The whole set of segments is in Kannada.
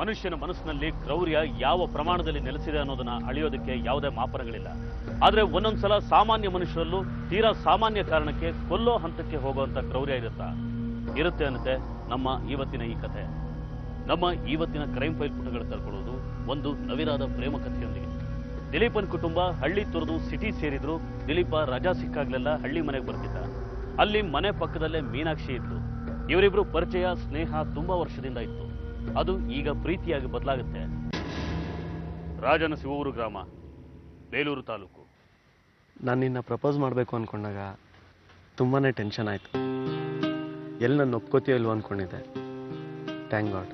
ಮನುಷ್ಯನ ಮನಸ್ಸಿನಲ್ಲಿ ಕ್ರೌರ್ಯ ಯಾವ ಪ್ರಮಾಣದಲ್ಲಿ ನೆಲೆಸಿದೆ ಅನ್ನೋದನ್ನ ಅಳಿಯೋದಕ್ಕೆ ಯಾವುದೇ ಮಾಪನಗಳಿಲ್ಲ. ಆದ್ರೆ ಒಂದೊಂದ್ಸಲ ಸಾಮಾನ್ಯ ಮನುಷ್ಯರಲ್ಲೂ ತೀರಾ ಸಾಮಾನ್ಯ ಕಾರಣಕ್ಕೆ ಕೊಲ್ಲೋ ಹಂತಕ್ಕೆ ಹೋಗುವಂತ ಕ್ರೌರ್ಯ ಇರುತ್ತೆ ಅನ್ನತ್ತೆ ನಮ್ಮ ಇವತ್ತಿನ ಈ ಕಥೆ. ನಮ್ಮ ಇವತ್ತಿನ ಕ್ರೈಮ್ ಫೈಲ್ ಪುಟಗಳು ತಳ್ಕೊಳ್ಳೋದು ಒಂದು ನವಿರಾದ ಪ್ರೇಮ ಕಥೆಯೊಂದಿಗೆ. ದಿಲೀಪನ್ ಕುಟುಂಬ ಹಳ್ಳಿ ತೊರೆದು ಸಿಟಿ ಸೇರಿದ್ರು. ದಿಲೀಪ ರಜಾ ಸಿಕ್ಕಾಗ್ಲೆಲ್ಲ ಹಳ್ಳಿ ಮನೆಗೆ ಬರ್ತಿದ್ದ. ಅಲ್ಲಿ ಮನೆ ಪಕ್ಕದಲ್ಲೇ ಮೀನಾಕ್ಷಿ ಇದ್ಲು. ಇವರಿಬ್ರು ಪರಿಚಯ ಸ್ನೇಹ ತುಂಬಾ ವರ್ಷದಿಂದ ಇತ್ತು. ಅದು ಈಗ ಪ್ರೀತಿಯಾಗಿ ಬದಲಾಗುತ್ತೆ. ರಾಜನ ಶಿವೂರು ಗ್ರಾಮ, ಬೇಲೂರು ತಾಲೂಕು. ನಾನು ನಿನ್ನ ಪ್ರಪೋಸ್ ಮಾಡಬೇಕು ಅಂದ್ಕೊಂಡಾಗ ತುಂಬಾ ಟೆನ್ಷನ್ ಆಯಿತು. ಎಲ್ಲಿ ನನ್ನ ಒಪ್ಕೋತೀಯೋ ಇಲ್ವೋ ಅಂದ್ಕೊಂಡಿದ್ದೆ. ಥ್ಯಾಂಕ್ ಗಾಡ್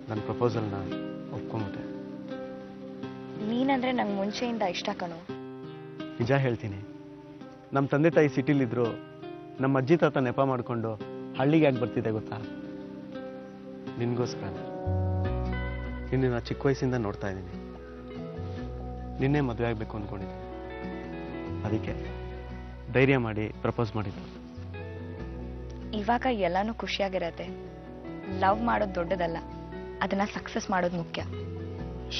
ನನ್ನ ಪ್ರಪೋಸಲ್ನ ಒಪ್ಕೊಂಬಿಟ್ಟೆ. ನೀನಂದ್ರೆ ನಂಗೆ ಮುಂಚೆಯಿಂದ ಇಷ್ಟ ಕಣೋ. ನಿಜ ಹೇಳ್ತೀನಿ, ನಮ್ಮ ತಂದೆ ತಾಯಿ ಸಿಟಿಲಿದ್ರು. ನಮ್ಮ ಅಜ್ಜಿ ತಾತ ನೆಪ ಮಾಡಿಕೊಂಡು ಹಳ್ಳಿಗೆ ಯಾಕೆ ಬರ್ತಿದ್ದೆ ಗೊತ್ತಾ? ನಿನಗೋಸ್ಕರ. ನಿನ್ನ ಚಿಕ್ಕ ವಯಸ್ಸಿಂದ ನೋಡ್ತಾ ಇದ್ದೀನಿ. ನಿನ್ನೆ ಮದುವೆ ಆಗಬೇಕು ಅಂದ್ಕೊಂಡಿದ್ದೆ. ಅದಕ್ಕೆ ಧೈರ್ಯ ಮಾಡಿ ಪ್ರಪೋಸ್ ಮಾಡಿದ್ದು. ಇವಾಗ ಎಲ್ಲಾನು ಖುಷಿಯಾಗಿರತ್ತೆ. ಲವ್ ಮಾಡೋದು ದೊಡ್ಡದಲ್ಲ, ಅದನ್ನ ಸಕ್ಸಸ್ ಮಾಡೋದು ಮುಖ್ಯ.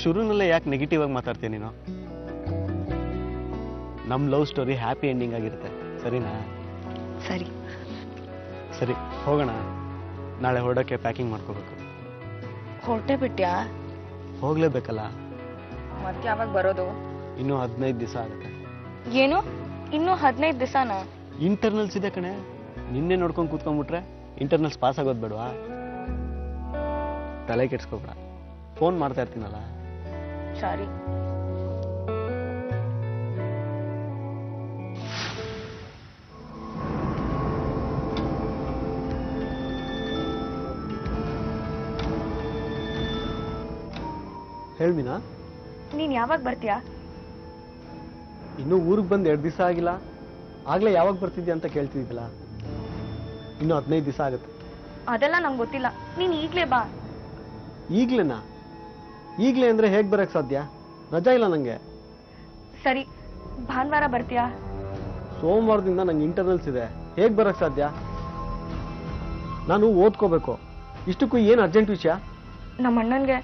ಶುರುನಲ್ಲೇ ಯಾಕೆ ನೆಗೆಟಿವ್ ಆಗಿ ಮಾತಾಡ್ತೀಯ ನೀನು? ನಮ್ಮ ಲವ್ ಸ್ಟೋರಿ ಹ್ಯಾಪಿ ಎಂಡಿಂಗ್ ಆಗಿರುತ್ತೆ, ಸರಿನಾ? ಸರಿ ಸರಿ, ಹೋಗೋಣ. ನಾಳೆ ಹೊರಡೋಕ್ಕೆ ಪ್ಯಾಕಿಂಗ್ ಮಾಡ್ಕೋಬೇಕು. ಹೊರಟೆ ಬಿಟ್ಯಾ? ಹೋಗ್ಲೇಬೇಕಲ್ಲ. ಮತ್ತೆ ಯಾವಾಗ ಬರೋದು? ಇನ್ನೂ 15 ದಿವಸ ಆಗುತ್ತೆ. ಏನು ಇನ್ನೂ 15 ದಿವಸನಾ? ಇಂಟರ್ನಲ್ಸ್ ಇದೆ ಕಣೆ. ನಿನ್ನೆ ನೋಡ್ಕೊಂಡು ಕೂತ್ಕೊಂಡ್ಬಿಟ್ರೆ ಇಂಟರ್ನಲ್ಸ್ ಪಾಸ್ ಆಗೋದು ಬೇಡವಾ? ತಲೆ ಕೆಡ್ಸ್ಕೊಬೇಡ. ಫೋನ್ ಮಾಡ್ತಾ ಇರ್ತೀನಲ್ಲ. ಸರಿ. ಹೇಳ್ಮೀನಾ, ನೀನ್ ಯಾವಾಗ ಬರ್ತೀಯಾ? ಇನ್ನೂ ಊರಿಗೆ ಬಂದು 2 ದಿವಸ ಆಗಿಲ್ಲ. ಆಗ್ಲೇ ಯಾವಾಗ ಬರ್ತಿದ್ಯಾ ಅಂತ ಕೇಳ್ತಿದ್ದಿಲ್ಲ. ಇನ್ನೂ 15 ದಿವಸ ಆಗುತ್ತೆ. ಅದೆಲ್ಲ ನಂಗೆ ಗೊತ್ತಿಲ್ಲ. ನೀನ್ ಈಗ್ಲೇ ಬಾ. ಈಗ್ಲೇನಾ? ಈಗ್ಲೇ ಅಂದ್ರೆ ಹೇಗ್ ಬರಕ್ ಸಾಧ್ಯ? ರಜಾ ಇಲ್ಲ ನಂಗೆ. ಸರಿ, ಭಾನುವಾರ ಬರ್ತೀಯಾ? ಸೋಮವಾರದಿಂದ ನಂಗೆ ಇಂಟರ್ನಲ್ಸ್ ಇದೆ. ಹೇಗ್ ಬರಕ್ ಸಾಧ್ಯ? ನಾನು ಓದ್ಕೋಬೇಕು. ಇಷ್ಟಕ್ಕೂ ಏನು ಅರ್ಜೆಂಟ್ ವಿಷಯ? ನಮ್ಮ ಅಣ್ಣನ್ಗೆ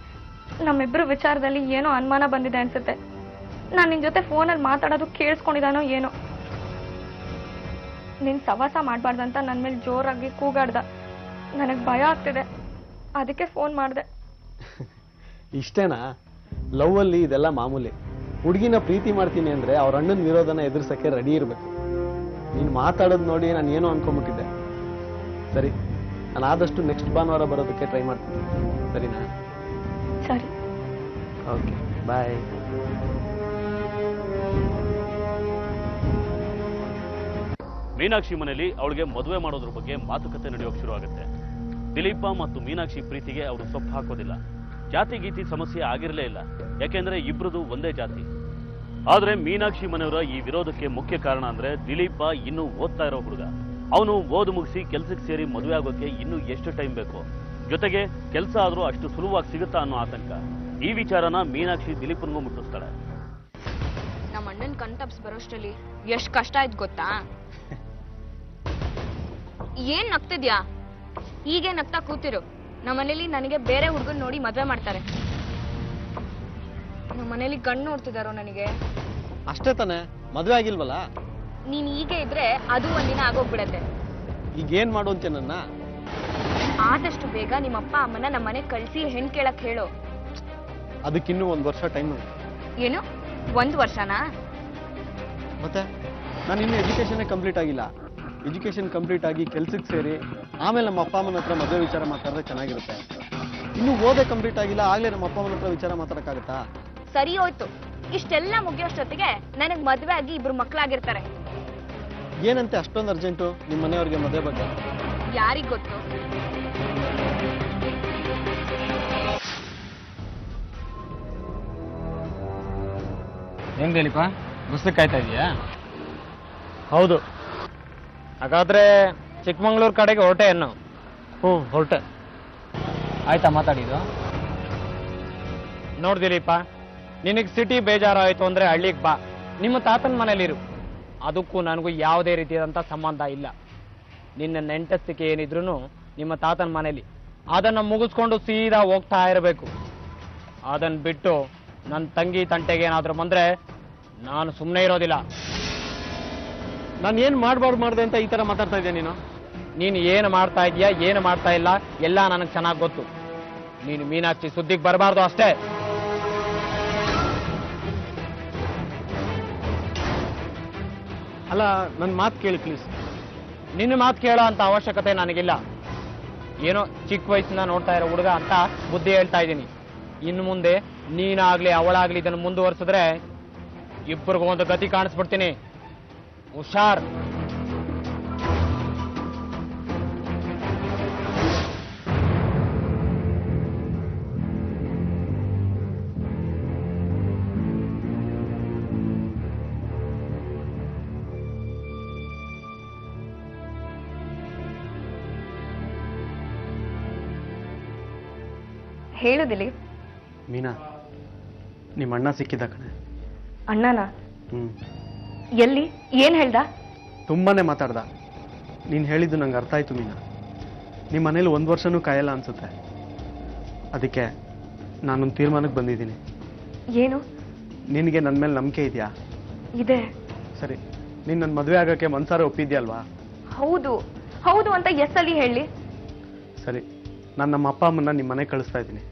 ನಮ್ಮಿಬ್ರು ವಿಚಾರದಲ್ಲಿ ಏನೋ ಅನುಮಾನ ಬಂದಿದೆ ಅನ್ಸುತ್ತೆ. ನಾನು ನಿನ್ ಜೊತೆ ಫೋನಲ್ಲಿ ಮಾತಾಡೋದು ಕೇಳಿಸ್ಕೊಂಡಿದ್ದಾನೋ ಏನೋ. ನಿನ್ ಸವಾಸ ಮಾಡ್ಬಾರ್ದಂತ ನನ್ನ ಮೇಲೆ ಜೋರಾಗಿ ಕೂಗಾಡ್ದ. ನನಗೆ ಭಯ ಆಗ್ತಿದೆ, ಅದಕ್ಕೆ ಫೋನ್ ಮಾಡಿದೆ. ಇಷ್ಟೇನಾ? ಲವ್ ಅಲ್ಲಿ ಇದೆಲ್ಲ ಮಾಮೂಲಿ. ಹುಡುಗಿನ ಪ್ರೀತಿ ಮಾಡ್ತೀನಿ ಅಂದ್ರೆ ಅವ್ರ ಅಣ್ಣನ ವಿರೋಧನ ಎದುರಿಸಕ್ಕೆ ರೆಡಿ ಇರಬೇಕು. ನೀನು ಮಾತಾಡೋದು ನೋಡಿ ನಾನು ಏನೋ ಅನ್ಕೊಂಡ್ಬಿಟ್ಟಿದ್ದೆ. ಸರಿ, ನಾನು ಆದಷ್ಟು ನೆಕ್ಸ್ಟ್ ಭಾನುವಾರ ಬರೋದಕ್ಕೆ ಟ್ರೈ ಮಾಡ್ತೀನಿ, ಸರಿನಾ? ಸರಿ, ಓಕೆ, ಬಾಯ್. ಮೀನಾಕ್ಷಿ ಮನೆಯಲ್ಲಿ ಅವಳಿಗೆ ಮದುವೆ ಮಾಡೋದ್ರ ಬಗ್ಗೆ ಮಾತುಕತೆ ನಡೆಯೋಕೆ ಶುರು ಆಗುತ್ತೆ. ದಿಲೀಪ ಮತ್ತು ಮೀನಾಕ್ಷಿ ಪ್ರೀತಿಗೆ ಅವರು ಸೊಪ್ಪು ಹಾಕೋದಿಲ್ಲ. ಜಾತಿ ಗೀತಿ ಸಮಸ್ಯೆ ಆಗಿರಲೇ ಇಲ್ಲ, ಯಾಕೆಂದ್ರೆ ಇಬ್ರದು ಒಂದೇ ಜಾತಿ. ಆದ್ರೆ ಮೀನಾಕ್ಷಿ ಮನೆಯವರ ಈ ವಿರೋಧಕ್ಕೆ ಮುಖ್ಯ ಕಾರಣ ಅಂದ್ರೆ ದಿಲೀಪ ಇನ್ನೂ ಓದ್ತಾ ಇರೋ ಹುಡುಗ. ಅವನು ಓದು ಮುಗಿಸಿ ಕೆಲ್ಸಕ್ಕೆ ಸೇರಿ ಮದುವೆ ಆಗೋಕೆ ಇನ್ನೂ ಎಷ್ಟು ಟೈಮ್ ಬೇಕು, ಜೊತೆಗೆ ಕೆಲಸ ಆದ್ರೂ ಅಷ್ಟು ಸುಲಭವಾಗಿ ಸಿಗುತ್ತಾ ಅನ್ನೋ ಆತಂಕ. ಈ ವಿಚಾರನ ಮೀನಾಕ್ಷಿ ದಿಲೀಪನ್ಗೂ ಮುಟ್ಟಿಸ್ತಾಳೆ. ನಮ್ಮ ಅಣ್ಣನ್ ಕಣ್ತಪ್ಸ್ ಬರೋಷ್ಟರಲ್ಲಿ ಎಷ್ಟು ಕಷ್ಟ ಆಯ್ತು ಗೊತ್ತಾ? ಏನ್ ನಗ್ತಿದ್ಯಾ? ಹೀಗೆ ನಗ್ತಾ ಕೂತಿರು. ನಮ್ಮನೇಲಿ ನನಗೆ ಬೇರೆ ಹುಡುಗನ್ ನೋಡಿ ಮದ್ವೆ ಮಾಡ್ತಾರೆ. ನಮ್ಮನೇಲಿ ಗಂಡು ನೋಡ್ತಿದಾರೋ ನನಗೆ? ಅಷ್ಟೇ ತಾನೆ, ಮದುವೆ ಆಗಿಲ್ವಲ್ಲ? ನೀನ್ ಹೀಗೆ ಇದ್ರೆ ಅದು ಒಂದಿನ ಆಗೋಗ್ಬಿಡತ್ತೆ. ಈಗ ಏನ್ ಮಾಡು ಅಂತೆ ನನ್ನ? ಆದಷ್ಟು ಬೇಗ ನಿಮ್ಮ ಅಪ್ಪ ಅಮ್ಮನ ನಮ್ಮನೆ ಕಳ್ಸಿ ಹೆಣ್ ಕೇಳಕ್ ಹೇಳು. ಅದಕ್ಕಿನ್ನೂ 1 ವರ್ಷ ಟೈಮ್. ಏನು 1 ವರ್ಷನಾ? ಮತ್ತೆ ನಾನು ಇನ್ನು ಎಜುಕೇಶನ್ ಕಂಪ್ಲೀಟ್ ಆಗಿಲ್ಲ. ಎಜುಕೇಶನ್ ಕಂಪ್ಲೀಟ್ ಆಗಿ ಕೆಲ್ಸಕ್ಕೆ ಸೇರಿ ಆಮೇಲೆ ನಮ್ಮ ಅಪ್ಪ ಅಮ್ಮನ ಹತ್ರ ಮದುವೆ ವಿಚಾರ ಮಾತಾಡಿದ್ರೆ ಚೆನ್ನಾಗಿರುತ್ತೆ. ಇನ್ನು ಓದೇ ಕಂಪ್ಲೀಟ್ ಆಗಿಲ್ಲ, ಆಗ್ಲೇ ನಮ್ಮ ಅಪ್ಪ ಅಮ್ಮನ ಹತ್ರ ವಿಚಾರ ಮಾತಾಡಕ್ಕಾಗತ್ತಾ? ಸರಿ ಹೋಯ್ತು. ಇಷ್ಟೆಲ್ಲ ಮುಗಿಯೋಷ್ಟೊತ್ತಿಗೆ ನನಗ್ ಮದ್ವೆ ಆಗಿ 2 ಮಕ್ಳಾಗಿರ್ತಾರೆ. ಏನಂತೆ ಅಷ್ಟೊಂದು ಅರ್ಜೆಂಟು ನಿಮ್ಮ ಮನೆಯವ್ರಿಗೆ ಮದುವೆ ಬಗ್ಗೆ? ಯಾರಿಗ್ ಗೊತ್ತು? ಏನ್ ದಿಲೀಪ, ಬಸ್ ಕಾಯ್ತಾ ಇದೀಯಾ? ಹೌದು. ಹಾಗಾದ್ರೆ ಚಿಕ್ಕಮಂಗ್ಳೂರ್ ಕಡೆಗೆ ಹೊರಟೆ ಏನು? ಹೊರಟೆ. ಆಯ್ತಾ ಮಾತಾಡಿದ್ದು? ನೋಡ್ ದಿಲೀಪ, ನಿನಗೆ ಸಿಟಿ ಬೇಜಾರಾಯ್ತು ಅಂದ್ರೆ ಹಳ್ಳಿಗೆ ಬಾ. ನಿಮ್ಮ ತಾತನ ಮನೇಲಿರು. ಅದಕ್ಕೂ ನನಗೂ ಯಾವುದೇ ರೀತಿಯಾದಂಥ ಸಂಬಂಧ ಇಲ್ಲ. ನಿನ್ನ ನೆಂಟಸ್ತಿಕೆ ಏನಿದ್ರು ನಿಮ್ಮ ತಾತನ ಮನೇಲಿ. ಅದನ್ನ ಮುಗಿಸ್ಕೊಂಡು ಸೀದಾ ಹೋಗ್ತಾ ಇರಬೇಕು. ಅದನ್ನ ಬಿಟ್ಟು ನನ್ನ ತಂಗಿ ತಂಟೆಗೆ ಏನಾದ್ರೂ ಬಂದ್ರೆ ನಾನು ಸುಮ್ಮನೆ ಇರೋದಿಲ್ಲ. ನಾನು ಏನ್ ಮಾಡ್ಬಾರ್ದು ಮಾಡ್ದೆ ಅಂತ ಈ ತರ ಮಾತಾಡ್ತಾ ಇದ್ಯಾ ನೀನು? ನೀನು ಏನು ಮಾಡ್ತಾ ಇದೀಯಾ, ಏನು ಮಾಡ್ತಾ ಇಲ್ಲ ಎಲ್ಲ ನನಗೆ ಚೆನ್ನಾಗಿ ಗೊತ್ತು. ನೀನು ಮೀನಾಕ್ಷಿ ಸುದ್ದಿಗೆ ಬರಬಾರ್ದು ಅಷ್ಟೇ. ಅಲ್ಲ, ನನ್ನ ಮಾತು ಕೇಳಿ ಪ್ಲೀಸ್. ನಿನ್ನ ಮಾತು ಕೇಳೋ ಅಂತ ಅವಶ್ಯಕತೆ ನನಗಿಲ್ಲ. ಏನೋ ಚಿಕ್ಕ ವಯಸ್ಸಿಂದ ನೋಡ್ತಾ ಇರೋ ಹುಡುಗ ಅಂತ ಬುದ್ಧಿ ಹೇಳ್ತಾ ಇದ್ದೀನಿ. ಇನ್ನು ಮುಂದೆ ನೀನಾಗ್ಲಿ ಅವಳಾಗ್ಲಿ ಇದನ್ನು ಮುಂದುವರಿಸಿದ್ರೆ ಇಬ್ಬರಿಗೂ ಒಂದು ಗತಿ ಕಾಣಿಸ್ಬಿಡ್ತೀನಿ. ಹುಷಾರ್. ಹೇಳು ದಿಲೀಪ್. ಮೀನಾ, ನಿಮ್ಮ ಅಣ್ಣ ಸಿಕ್ಕಿದ್ದ ಕಣೆ. ಅಣ್ಣನ? ಎಲ್ಲಿ? ಏನ್ ಹೇಳ್ದ? ತುಂಬಾನೇ ಮಾತಾಡ್ದ. ನೀನು ಹೇಳಿದ್ದು ನಂಗೆ ಅರ್ಥ ಆಯ್ತು ಮೀನಾ. ನಿಮ್ಮ ಮನೇಲಿ 1 ವರ್ಷನೂ ಕಾಯಲ್ಲ ಅನ್ಸುತ್ತೆ. ಅದಕ್ಕೆ ನಾನೊಂದು ತೀರ್ಮಾನಕ್ಕೆ ಬಂದಿದ್ದೀನಿ. ಏನು? ನಿನಗೆ ನನ್ನ ಮೇಲೆ ನಂಬಿಕೆ ಇದೆಯಾ? ಇದೆ. ಸರಿ, ನೀನು ನನ್ನ ಮದುವೆ ಆಗೋಕ್ಕೆ ಮನ್ಸಾರ ಒಪ್ಪಿದ್ಯಲ್ವಾ? ಹೌದು ಹೌದು ಅಂತ ಎಸ್ಸಲ್ಲಿ ಹೇಳಿ. ಸರಿ, ನಾನು ನಮ್ಮ ಅಪ್ಪ ಅಮ್ಮನ್ನ ನಿಮ್ಮ ಮನೆಗೆ ಕಳಿಸ್ತಾ ಇದ್ದೀನಿ.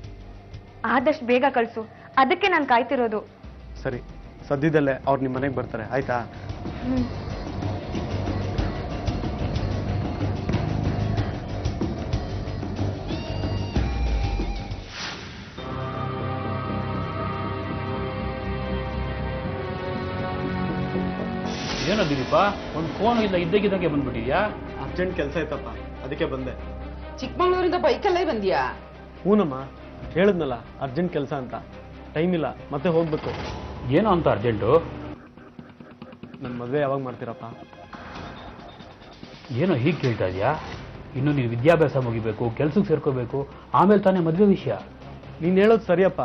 ಆದಷ್ಟು ಬೇಗ ಕಳ್ಸು, ಅದಕ್ಕೆ ನಾನು ಕಾಯ್ತಿರೋದು. ಸರಿ, ಸದ್ಯದಲ್ಲೇ ಅವ್ರು ನಿಮ್ಮ ಮನೆಗೆ ಬರ್ತಾರೆ, ಆಯ್ತಾ? ಏನೋ ದಿಲೀಪ, ಒಂದು ಫೋನ್ ಇಲ್ಲ ಇದ್ದಕ್ಕಿದ್ದಂಗೆ ಬಂದ್ಬಿಟ್ಟಿದ್ಯಾ? ಅರ್ಜೆಂಟ್ ಕೆಲಸ ಇತ್ತಪ್ಪ, ಅದಕ್ಕೆ ಬಂದೆ. ಚಿಕ್ಕಮಂಗ್ಳೂರಿಂದ ಬೈಕಲ್ಲೇ ಬಂದ್ಯಾ? ಹೂನಮ್ಮ, ಹೇಳಿದ್ನಲ್ಲ ಅರ್ಜೆಂಟ್ ಕೆಲಸ ಅಂತ. ಟೈಮ್ ಇಲ್ಲ, ಮತ್ತೆ ಹೋಗ್ಬೇಕು. ಏನೋ ಅಂತ ಅರ್ಜೆಂಟು? ನನ್ನ ಮದುವೆ ಯಾವಾಗ ಮಾಡ್ತೀರಪ್ಪ? ಏನೋ ಹೀಗೆ ಕೇಳ್ತಾ ಇದೆಯಾ? ಇನ್ನು ನೀನು ವಿದ್ಯಾಭ್ಯಾಸ ಮುಗಿಬೇಕು, ಕೆಲ್ಸಕ್ಕೆ ಸೇರ್ಕೋಬೇಕು, ಆಮೇಲೆ ತಾನೇ ಮದುವೆ ವಿಷಯ. ನೀನು ಹೇಳೋದು ಸರಿಯಪ್ಪ,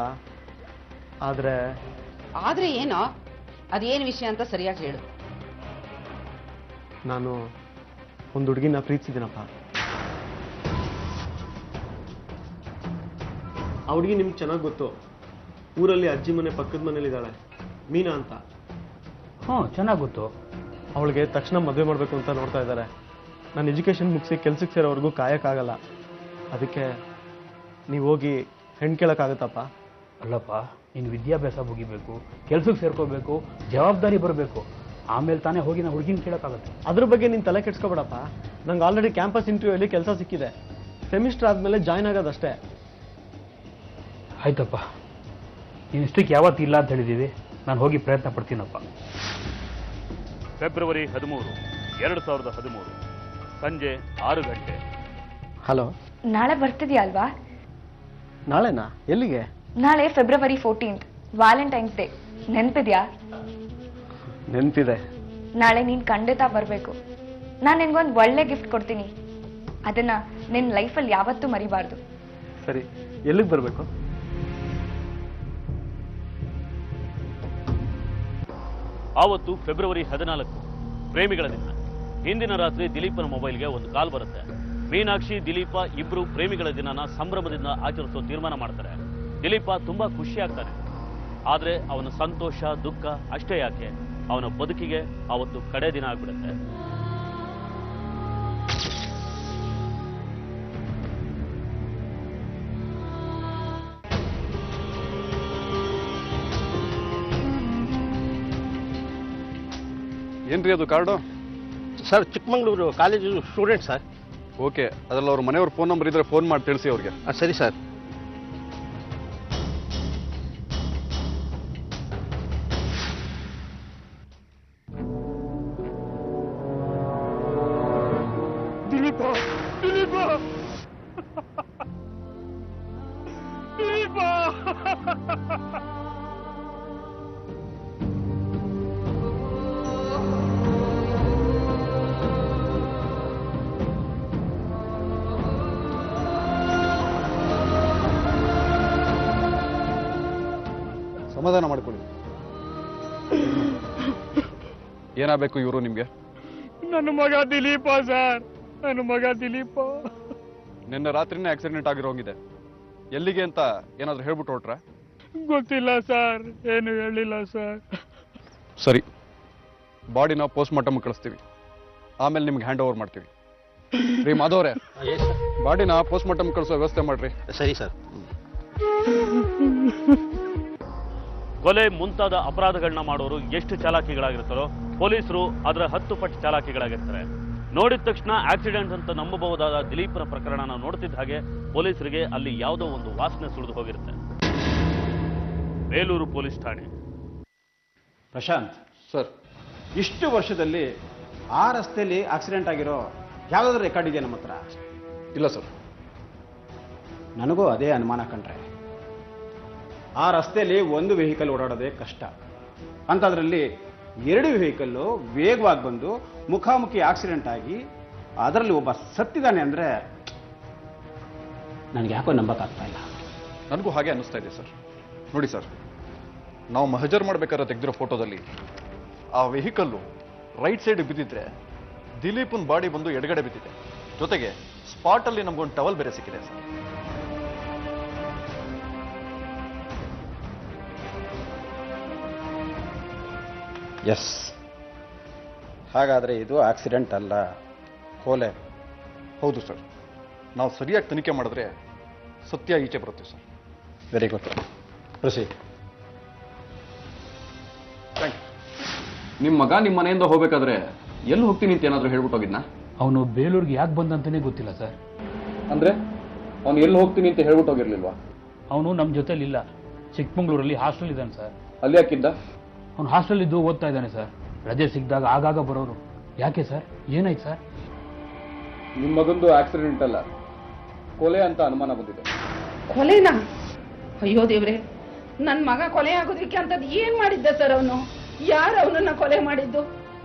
ಆದ್ರೆ ಏನೋ ಅದೇನು ವಿಷಯ ಅಂತ ಸರಿಯಾಗಿ ಹೇಳು. ನಾನು ಒಂದು ಹುಡುಗಿನ ಪ್ರೀತಿಸಿದ್ದೀನಪ್ಪ. ಆ ಹುಡುಗಿ ನಿಮ್ಗೆ ಚೆನ್ನಾಗಿ ಗೊತ್ತು. ಊರಲ್ಲಿ ಅಜ್ಜಿ ಮನೆ ಪಕ್ಕದ ಮನೇಲಿದ್ದಾಳೆ, ಮೀನಾ ಅಂತ. ಹ್ಞೂ, ಚೆನ್ನಾಗಿ ಗೊತ್ತು. ಅವಳಿಗೆ ತಕ್ಷಣ ಮದುವೆ ಮಾಡಬೇಕು ಅಂತ ನೋಡ್ತಾ ಇದ್ದಾರೆ. ನಾನು ಎಜುಕೇಷನ್ ಮುಗಿಸಿ ಕೆಲ್ಸಕ್ಕೆ ಸೇರೋವರೆಗೂ ಕಾಯಕ್ಕಾಗಲ್ಲ. ಅದಕ್ಕೆ ನೀವು ಹೋಗಿ ಹೆಣ್ಣು ಕೇಳೋಕ್ಕಾಗತ್ತಪ್ಪ? ಅಲ್ಲಪ್ಪ, ನೀನು ವಿದ್ಯಾಭ್ಯಾಸ ಮುಗಿಬೇಕು, ಕೆಲ್ಸಕ್ಕೆ ಸೇರ್ಕೋಬೇಕು, ಜವಾಬ್ದಾರಿ ಬರಬೇಕು, ಆಮೇಲೆ ತಾನೇ ಹೋಗಿ ನಾವು ಹುಡುಗಿನ ಕೇಳೋಕ್ಕಾಗತ್ತೆ. ಅದ್ರ ಬಗ್ಗೆ ನೀನು ತಲೆ ಕೆಡ್ಸ್ಕೊಬೇಡಪ್ಪ. ನಂಗೆ ಆಲ್ರೆಡಿ ಕ್ಯಾಂಪಸ್ ಇಂಟರ್ವ್ಯೂಯಲ್ಲಿ ಕೆಲಸ ಸಿಕ್ಕಿದೆ. ಸೆಮಿಸ್ಟರ್ ಆದಮೇಲೆ ಜಾಯ್ನ್ ಆಗೋದಷ್ಟೇ. ಆಯ್ತಪ್ಪ, ನೀನು ಇಷ್ಟಕ್ಕೆ ಯಾವತ್ತು ಇಲ್ಲ ಅಂತ ಹೇಳಿದ್ದೀವಿ, ನಾನು ಹೋಗಿ ಪ್ರಯತ್ನ ಪಡ್ತೀನಪ್ಪ. ಫೆಬ್ರವರಿ 13, 2013 ಸಂಜೆ 6 ಗಂಟೆ. ಹಲೋ, ನಾಳೆ ಬರ್ತಿದ್ಯಾ ಅಲ್ವಾ? ನಾಳೆನಾ? ಎಲ್ಲಿಗೆ? ನಾಳೆ ಫೆಬ್ರವರಿ 14th, ವ್ಯಾಲೆಂಟೈನ್ಸ್ ಡೇ. ನೆನ್ಪಿದ್ಯಾ? ನೆನಪಿದೆ. ನಾಳೆ ನೀನ್ ಖಂಡಿತ ಬರ್ಬೇಕು. ನಾನು ನಿನ್ಗೊಂದು ಒಳ್ಳೆ ಗಿಫ್ಟ್ ಕೊಡ್ತೀನಿ. ಅದನ್ನ ನಿನ್ ಲೈಫಲ್ಲಿ ಯಾವತ್ತೂ ಮರಿಬಾರ್ದು. ಸರಿ, ಎಲ್ಲಿಗೆ ಬರಬೇಕು? ಆವತ್ತು ಫೆಬ್ರವರಿ 14, ಪ್ರೇಮಿಗಳ ದಿನ. ಹಿಂದಿನ ರಾತ್ರಿ ದಿಲೀಪನ ಮೊಬೈಲ್ಗೆ ಒಂದು ಕಾಲ್ ಬರುತ್ತೆ. ಮೀನಾಕ್ಷಿ, ದಿಲೀಪ ಇಬ್ರು ಪ್ರೇಮಿಗಳ ದಿನನ ಸಂಭ್ರಮದಿಂದ ಆಚರಿಸೋ ತೀರ್ಮಾನ ಮಾಡ್ತಾರೆ. ದಿಲೀಪ ತುಂಬಾ ಖುಷಿ ಆಗ್ತಾನೆ. ಆದ್ರೆ ಅವನ ಸಂತೋಷ, ದುಃಖ ಅಷ್ಟೇ ಯಾಕೆ, ಅವನ ಬದುಕಿಗೆ ಅವತ್ತು ಕಡೆ ದಿನ ಆಗ್ಬಿಡುತ್ತೆ. ಏನ್ರಿ ಅದು card? Sir, Chikmagalur college student sir. Okay, ಅದ್ರಲ್ಲಿ ಅವ್ರ ಮನೆಯವ್ರ ಫೋನ್ ನಂಬರ್ ಇದ್ರೆ ಫೋನ್ ಮಾಡಿ ತಿಳಿಸಿ ಅವ್ರಿಗೆ. ಸರಿ ಸರ್. ದಿಲೀಪ, ದಿಲೀಪ, ದಿಲೀಪ. ಸಮಾಧಾನ ಮಾಡ್ಕೊಳ್ಳಿ. ಏನಾಗಬೇಕು ಇವರು ನಿಮ್ಗೆ? ನನ್ನ ಮಗ ದಿಲೀಪ ಸರ್, ನನ್ನ ಮಗ ದಿಲೀಪ. ನಿನ್ನೆ ರಾತ್ರಿನೇ ಆಕ್ಸಿಡೆಂಟ್ ಆಗಿರೋಂಗಿದೆ. ಎಲ್ಲಿಗೆ ಅಂತ ಏನಾದರೂ ಹೇಳ್ಬಿಟ್ಟು ಹೊರಟ್ರಾ? ಗೊತ್ತಿಲ್ಲ ಸರ್, ಏನು ಹೇಳಿಲ್ಲ ಸರ್. ಸರಿ, ಬಾಡಿನ ಪೋಸ್ಟ್ ಮಾರ್ಟಮ್ ಕಳಿಸ್ತೀವಿ, ಆಮೇಲೆ ನಿಮ್ಗೆ ಹ್ಯಾಂಡ್ ಓವರ್ ಮಾಡ್ತೀವಿ. ರೀ ಮಾಧವ್ರೆ, ಬಾಡಿನ ಪೋಸ್ಟ್ ಮಾರ್ಟಮ್ ಕಳಿಸೋ ವ್ಯವಸ್ಥೆ ಮಾಡ್ರಿ. ಸರಿ ಸರ್. ಕೊಲೆ ಮುಂತಾದ ಅಪರಾಧಗಳನ್ನ ಮಾಡೋರು ಎಷ್ಟು ಚಾಲಾಕಿಗಳಾಗಿರ್ತಾರೋ ಪೊಲೀಸರು ಅದರ 10 ಪಟ್ಟು ಚಾಲಾಕಿಗಳಾಗಿರ್ತಾರೆ. ನೋಡಿದ ತಕ್ಷಣ ಆಕ್ಸಿಡೆಂಟ್ ಅಂತ ನಂಬಬಹುದಾದ ದಿಲೀಪ್ನ ಪ್ರಕರಣನ ನೋಡ್ತಿದ್ದ ಹಾಗೆ ಪೊಲೀಸರಿಗೆ ಅಲ್ಲಿ ಯಾವುದೋ ಒಂದು ವಾಸನೆ ಸುಳಿದು ಹೋಗಿರುತ್ತೆ. ಬೇಲೂರು ಪೊಲೀಸ್ ಠಾಣೆ. ಪ್ರಶಾಂತ್ ಸರ್, ಇಷ್ಟು ವರ್ಷದಲ್ಲಿ ಆ ರಸ್ತೆಯಲ್ಲಿ ಆಕ್ಸಿಡೆಂಟ್ ಆಗಿರೋ ಯಾವುದಾದ್ರೂ ರೆಕಾರ್ಡ್ ಇದೆಯಾ ನಮ್ಮ ಹತ್ರ? ಇಲ್ಲ ಸರ್. ನನಗೂ ಅದೇ ಅನುಮಾನ ಕಂಡ್ರೆ. ಆ ರಸ್ತೆಯಲ್ಲಿ ಒಂದು ವೆಹಿಕಲ್ ಓಡಾಡೋದೇ ಕಷ್ಟ ಅಂಥದ್ರಲ್ಲಿ 2 ವೆಹಿಕಲ್ಲು ವೇಗವಾಗಿ ಬಂದು ಮುಖಾಮುಖಿ ಆಕ್ಸಿಡೆಂಟ್ ಆಗಿ ಅದರಲ್ಲಿ ಒಬ್ಬ ಸತ್ತಿದ್ದಾನೆ ಅಂದರೆ ನನಗೆ ಯಾಕೋ ನಂಬಕ್ಕಾಗ್ತಾ ಇಲ್ಲ. ನನಗೂ ಹಾಗೆ ಅನ್ನಿಸ್ತಾ ಇದೆ ಸರ್. ನೋಡಿ ಸರ್, ನಾವು ಮಹಜರ್ ಮಾಡ್ಬೇಕಾದ್ರೆ ತೆಗೆದಿರೋ ಫೋಟೋದಲ್ಲಿ ಆ ವೆಹಿಕಲ್ಲು ರೈಟ್ ಸೈಡ್ ಬಿದ್ದಿದ್ರೆ ದಿಲೀಪನ್ ಬಾಡಿ ಬಂದು ಎಡಗಡೆ ಬಿದ್ದಿದೆ. ಜೊತೆಗೆ ಸ್ಪಾಟಲ್ಲಿ ನಮಗೊಂದು ಟವಲ್ ಬೇರೆ ಸಿಕ್ಕಿದೆ ಸರ್. ಎಸ್, ಹಾಗಾದರೆ ಇದು ಆಕ್ಸಿಡೆಂಟ್ ಅಲ್ಲ, ಕೊಲೆ. ಹೌದು ಸರ್, ನಾವು ಸರಿಯಾಗಿ ತನಿಖೆ ಮಾಡಿದ್ರೆ ಸತ್ಯ ಈಚೆ ಬರುತ್ತೆ sir. Very good, proceed. Thank you. ನಿಮ್ಮ ಮಗ ನಿಮ್ಮ ಮನೆಯಿಂದ ಹೋಗ್ಬೇಕಾದ್ರೆ ಎಲ್ಲಿ ಹೋಗ್ತೀನಿ ಅಂತ ಏನಾದರೂ ಹೇಳ್ಬಿಟ್ಟು ಹೋಗಿದ್ನಾ? ಅವನು ಬೇಲೂರಿಗೆ ಯಾಕೆ ಬಂದಂತಾನೆ ಗೊತ್ತಿಲ್ಲ ಸರ್. ಅಂದ್ರೆ ಅವನು ಎಲ್ಲಿ ಹೋಗ್ತೀನಿ ಅಂತ ಹೇಳ್ಬಿಟ್ಟು ಹೋಗಿರ್ಲಿಲ್ವಾ? ಅವನು ನಮ್ಮ ಜೊತೆಲಿಲ್ಲ, ಚಿಕ್ಕಮಂಗ್ಳೂರಲ್ಲಿ ಹಾಸ್ಟೆಲ್ ಇದ್ದಾನೆ ಸರ್. ಅಲ್ಲಿ ಯಾಕಿದ್ದ? ಅವ್ನು ಹಾಸ್ಟೆಲ್ ಇದ್ದು ಓದ್ತಾ ಇದ್ದಾನೆ ಸರ್. ರಜೆ ಸಿಕ್ಕಿದಾಗ ಆಗಾಗ ಬರೋರು. ಯಾಕೆ ಸರ್, ಏನಾಯ್ತು ಸರ್? ನಿಮ್ಮ ಮಗಂದು ಆಕ್ಸಿಡೆಂಟ್ ಅಲ್ಲ, ಕೊಲೆ ಅಂತ ಅನುಮಾನ ಬಂದಿದೆ. ಕೊಲೆನಾ? ಅಯ್ಯೋ ದೇವ್ರೆ, ನನ್ನ ಮಗ ಕೊಲೆ ಆಗೋದಕ್ಕೆ ಅಂತದ್ದು ಏನ್ ಮಾಡಿದ್ದ ಸರ್ ಅವನು? ಯಾರು ಅವನನ್ನ ಕೊಲೆ ಮಾಡಿದ್ದು?